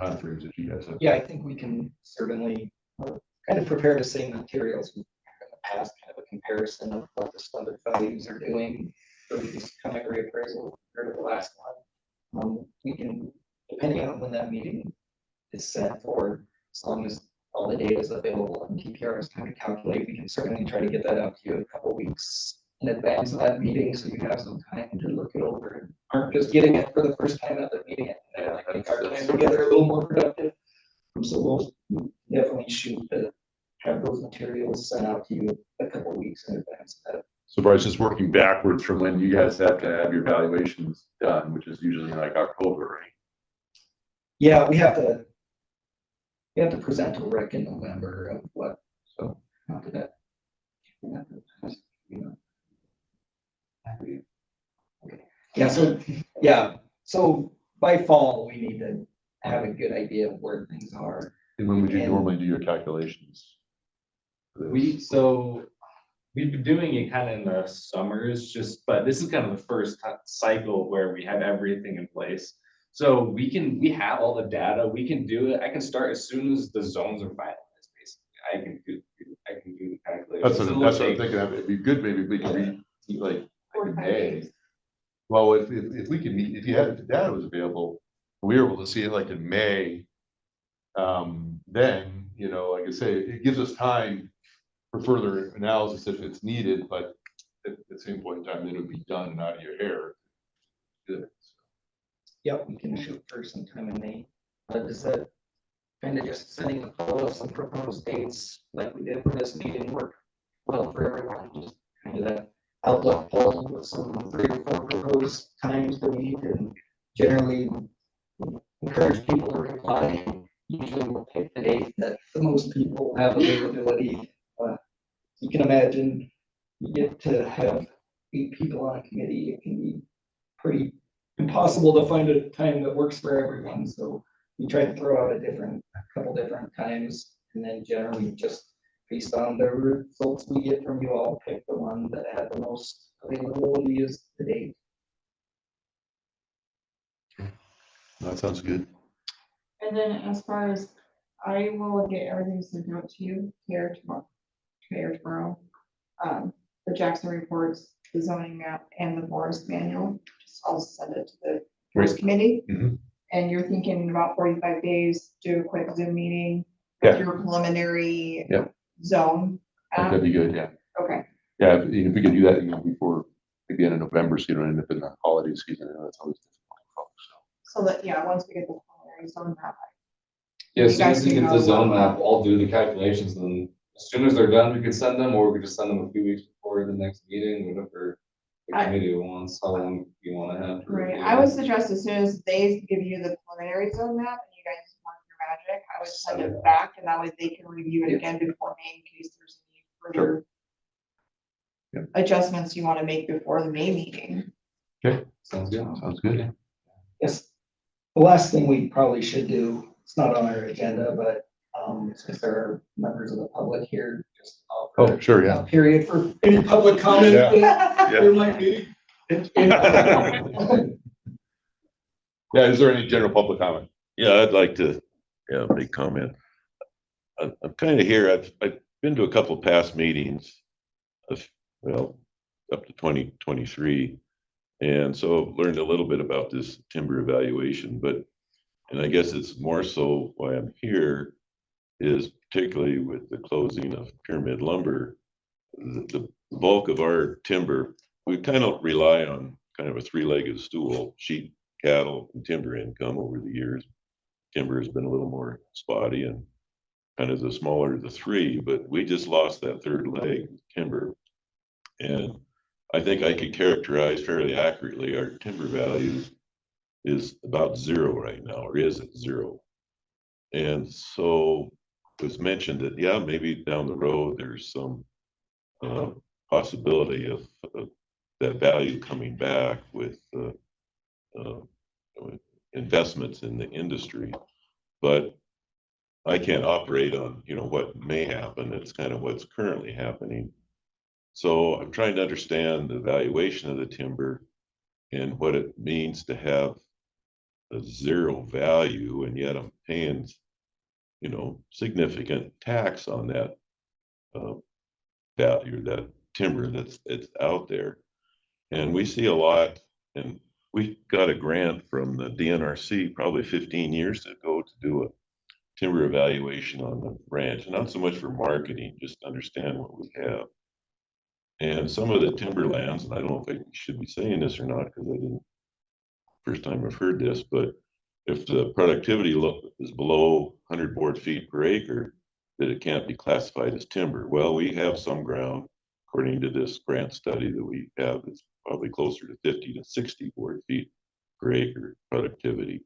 time frames that you guys have. Yeah, I think we can certainly kind of prepare the same materials we've had in the past, kind of a comparison of what the stumpage values are doing for this kind of reappraisal compared to the last one. We can, depending on when that meeting is set for, as long as all the data is available and TPR is time to calculate, we can certainly try to get that out to you a couple weeks in advance of that meeting, so you have some time to look it over and aren't just getting it for the first time at the meeting. And I think our time together a little more productive. So we'll definitely shoot to have those materials sent out to you a couple weeks in advance of that. So Bryce, just working backwards from when you guys have to have your evaluations done, which is usually like October, right? Yeah, we have to present to Rick in November of what, so how did that? Okay. Yeah, So by fall, we need to have a good idea of where things are. And when would you And- normally do your calculations? We've been doing it kind of in the summers, but this is kind of the first cycle where we have everything in place. So we have all the data, we can do it. I can start as soon as the zones are finalized, basically. I can do the calculations. That's what I'm thinking of. It'd be good, maybe if we could meet like in May. Well, if we could meet, if you had, if the data was available, we were able to see it like in May. Then, like I say, it gives us time for further analysis if it's needed, but at the same point in time, then it would be done and out of your hair. Good. Yep, we can shoot for some time in May. But is that kind of just sending a call of some proposed dates like we did for this meeting work well for everyone? Just kind of that outlook poll with some 3 or 4 proposed times per week, and generally encourage people to reply. Usually we'll pick the date that the most people have availability. You can imagine you get to have 8 people on a committee, it can be pretty impossible to find a time that works for everyone. So we try to throw out a couple different times, and then generally just based on the results we get from you all, pick the one that had the most availability as the date. That sounds good. And then as far as, I will get everything sent out to you here tomorrow. The Jackson reports, the zoning map, and the forest manual. Just I'll send it to the forest committee. And you're thinking in about 45 days, do a quick Zoom meeting with your preliminary zone. That'd be good, yeah. Okay. Yeah, if we could do that, before maybe end of November, so you don't end up in the holiday season. That's always difficult for folks. So that, once we get the preliminary zone map. As soon as we get the zone map, I'll do the calculations, and as soon as they're done, we can send them, or we could just send them a few weeks before the next meeting, whatever the committee wants, how long you want to have. Right, I would suggest as soon as they give you the preliminary zone map and you guys work your magic, I would send it back, and that way they can review it again before May in case there's any further adjustments you want to make before the May meeting. Okay, sounds good. Sounds good. Yes. The last thing we probably should do, it's not on our agenda, but since there are members of the public here, just offer sure, yeah. a period for any public comment that there might be. Yeah, is there any general public comment? Yeah, I'd like to, make comment. I'm kind of here. I've been to a couple of past meetings of, up to 2023. And so learned a little bit about this timber evaluation, and I guess it's more so why I'm here is particularly with the closing of Pyramid Lumber, the bulk of our timber, we kind of rely on kind of a 3-legged stool, sheep, cattle, and timber income over the years. Timber has been a little more spotty and kind of the smaller of the 3, but we just lost that 3rd leg, timber. And I think I could characterize fairly accurately our timber value is about 0 right now, or is at 0. And so it was mentioned that, maybe down the road, there's some possibility of that value coming back with investments in the industry. But I can't operate on, what may happen. It's kind of what's currently happening. So I'm trying to understand the valuation of the timber and what it means to have a 0 value, and yet I'm paying, significant tax on that value, that timber it's out there. And we see a lot, and we got a grant from the DNRC probably 15 years ago to do a timber evaluation on the ranch, not so much for marketing, just to understand what we have. And some of the timberlands, and I don't know if I should be saying this or not because I didn't, first time I've heard this, but if the productivity is below 100 board feet per acre, that it can't be classified as timber. Well, we have some ground, according to this grant study that we have, it's probably closer to 50 to 60 board feet per acre productivity.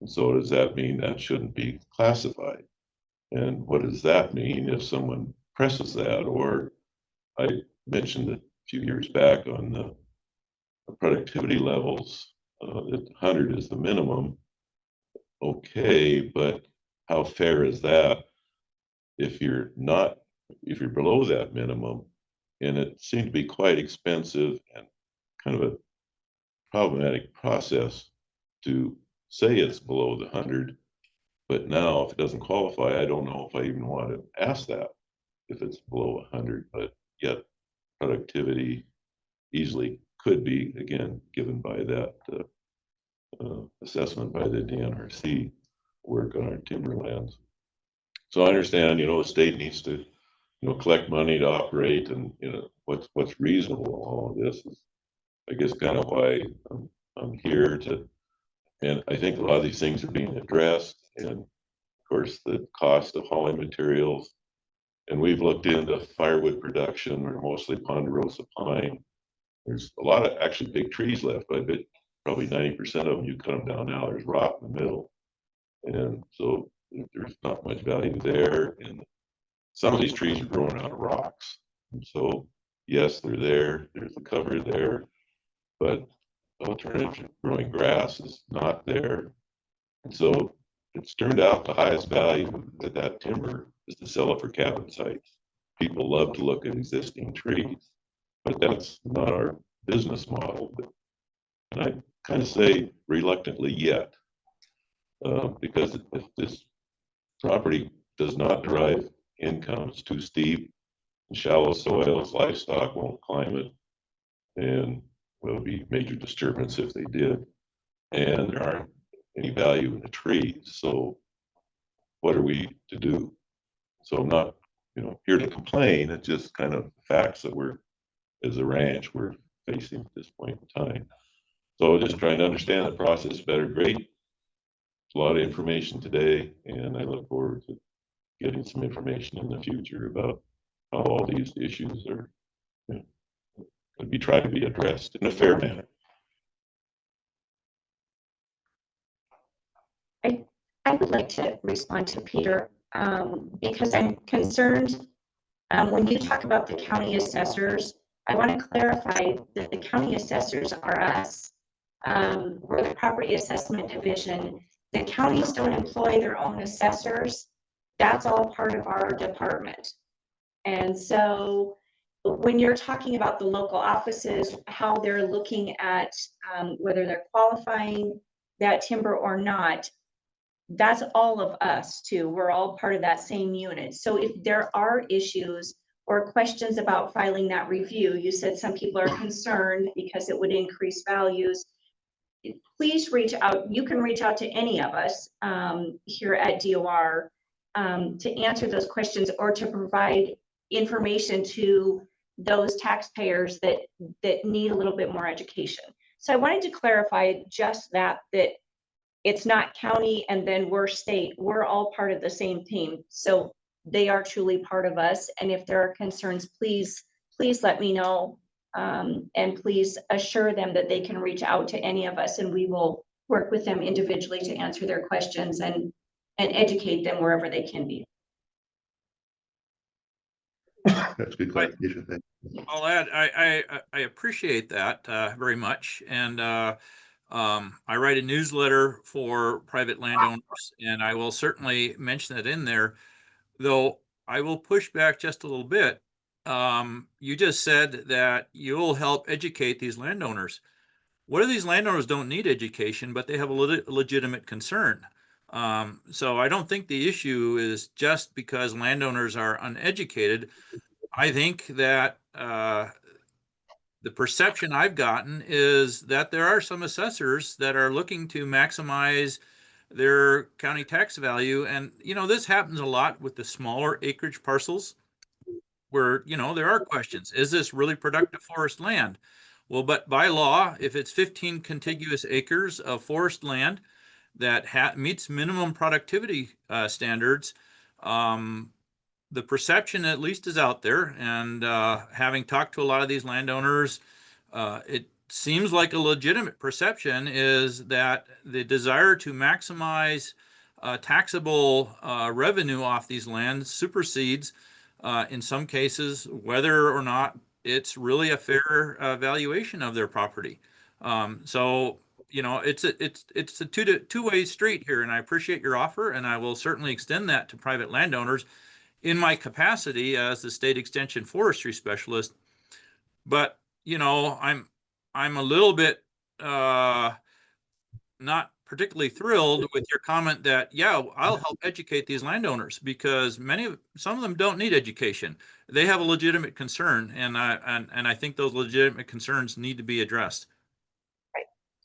And so does that mean that shouldn't be classified? And what does that mean if someone presses that? Or I mentioned a few years back on productivity levels, that 100 is the minimum. Okay, but how fair is that if you're not, if you're below that minimum? And it seemed to be quite expensive and kind of a problematic process to say it's below the 100. But now if it doesn't qualify, I don't know if I even want to ask that if it's below 100, but yet productivity easily could be, again, given by that assessment by the DNRC work on our timberlands. So I understand, the state needs to, collect money to operate, and, what's reasonable in all of this is, I guess, kind of why I'm here to, and I think a lot of these things are being addressed, and of course, the cost of hauling materials. And we've looked into firewood production, or mostly ponderosa pine. There's a lot of actually big trees left, but I bet probably 90% of them, you cut them down now, there's rock in the middle. And so there's not much value there. And some of these trees are growing out of rocks. And so, yes, they're there, there's the cover there, but alternative growing grass is not there. And so it's turned out the highest value that timber is to sell it for cabin sites. People love to look at existing trees, but that's not our business model. And I kind of say reluctantly yet, because if this property does not derive income, it's too steep, shallow soils, livestock won't climb it, and will be major disturbance if they did. And there aren't any value in the trees. So what are we to do? So I'm not, here to complain. It's just kind of facts that we're, as a ranch, we're facing at this point in time. So just trying to understand the process better. Great. A lot of information today, and I look forward to getting some information in the future about how all these issues are going to be tried to be addressed in a fair manner. I would like to respond to Peter because I'm concerned when you talk about the county assessors. I want to clarify that the county assessors are us. We're the property assessment division. The counties don't employ their own assessors. That's all part of our department. And so when you're talking about the local offices, how they're looking at whether they're qualifying that timber or not, that's all of us too. We're all part of that same unit. So if there are issues or questions about filing that review, you said some people are concerned because it would increase values. Please reach out. You can reach out to any of us here at DOR to answer those questions or to provide information to those taxpayers that need a little bit more education. So I wanted to clarify just that it's not county and then we're state. We're all part of the same team. So they are truly part of us. And if there are concerns, please let me know. And please assure them that they can reach out to any of us and we will work with them individually to answer their questions and educate them wherever they can be. That's good clarification. Thank you. I'll add, I appreciate that very much. And I write a newsletter for private landowners, and I will certainly mention it in there, though I will push back just a little bit. You just said that you'll help educate these landowners. What if these landowners don't need education, but they have a legitimate concern? So I don't think the issue is just because landowners are uneducated. I think that the perception I've gotten is that there are some assessors that are looking to maximize their county tax value. And, this happens a lot with the smaller acreage parcels where, there are questions. Is this really productive forest land? Well, but by law, if it's 15 contiguous acres of forest land that meets minimum productivity standards, the perception at least is out there, and having talked to a lot of these landowners, it seems like a legitimate perception is that the desire to maximize taxable revenue off these lands supersedes, in some cases, whether or not it's really a fair valuation of their property. So, you know, it's a two-way street here, and I appreciate your offer, and I will certainly extend that to private landowners in my capacity as the state extension forestry specialist. But, you know, I'm a little bit not particularly thrilled with your comment that, yeah, I'll help educate these landowners, because some of them don't need education. They have a legitimate concern, and I think those legitimate concerns need to be addressed.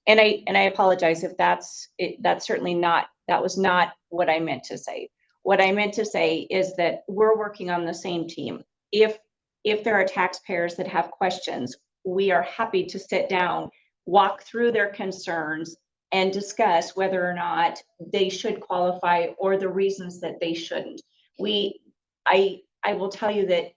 And I apologize if that's certainly not, that was not what I meant to say. What I meant to say is that we're working on the same team. If there are taxpayers that have questions, we are happy to sit down, walk through their concerns, and discuss whether or not they should qualify or the reasons that they shouldn't. I will tell you that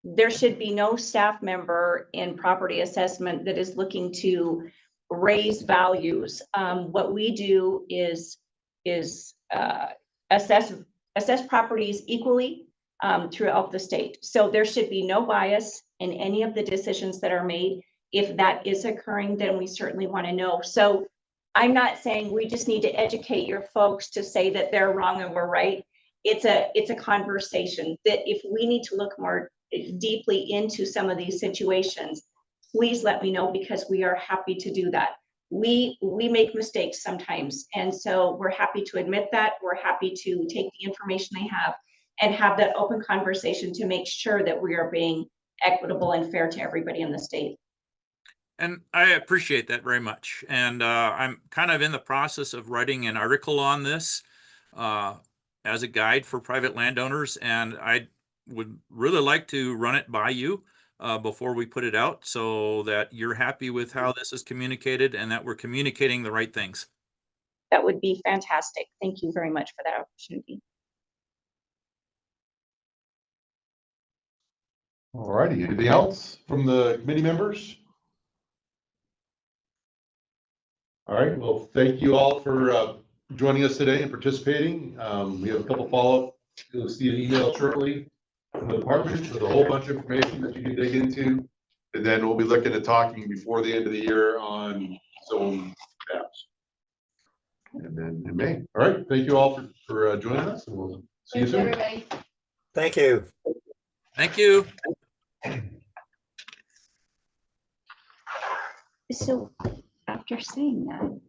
there should be no staff member in property assessment that is looking to raise values. What we do is assess properties equally throughout the state. So there should be no bias in any of the decisions that are made. If that is occurring, then we certainly want to know. So I'm not saying we just need to educate your folks to say that they're wrong and we're right. It's a conversation that if we need to look more deeply into some of these situations, please let me know, because we are happy to do that. We make mistakes sometimes, and so we're happy to admit that. We're happy to take the information they have and have that open conversation to make sure that we are being equitable and fair to everybody in the state. And I appreciate that very much. And I'm kind of in the process of writing an article on this as a guide for private landowners. And I would really like to run it by you before we put it out, so that you're happy with how this is communicated and that we're communicating the right things. That would be fantastic. Thank you very much for that opportunity. All righty, anything else from the committee members? All right, well, thank you all for joining us today and participating. We have a couple follow-up. You'll see an email shortly from the department with a whole bunch of information that you can dig into. And then we'll be looking at talking before the end of the year on zone maps. And then in May. All right, thank you all for joining us, and we'll see you soon. Everybody. Thank you. Thank you. So after saying that,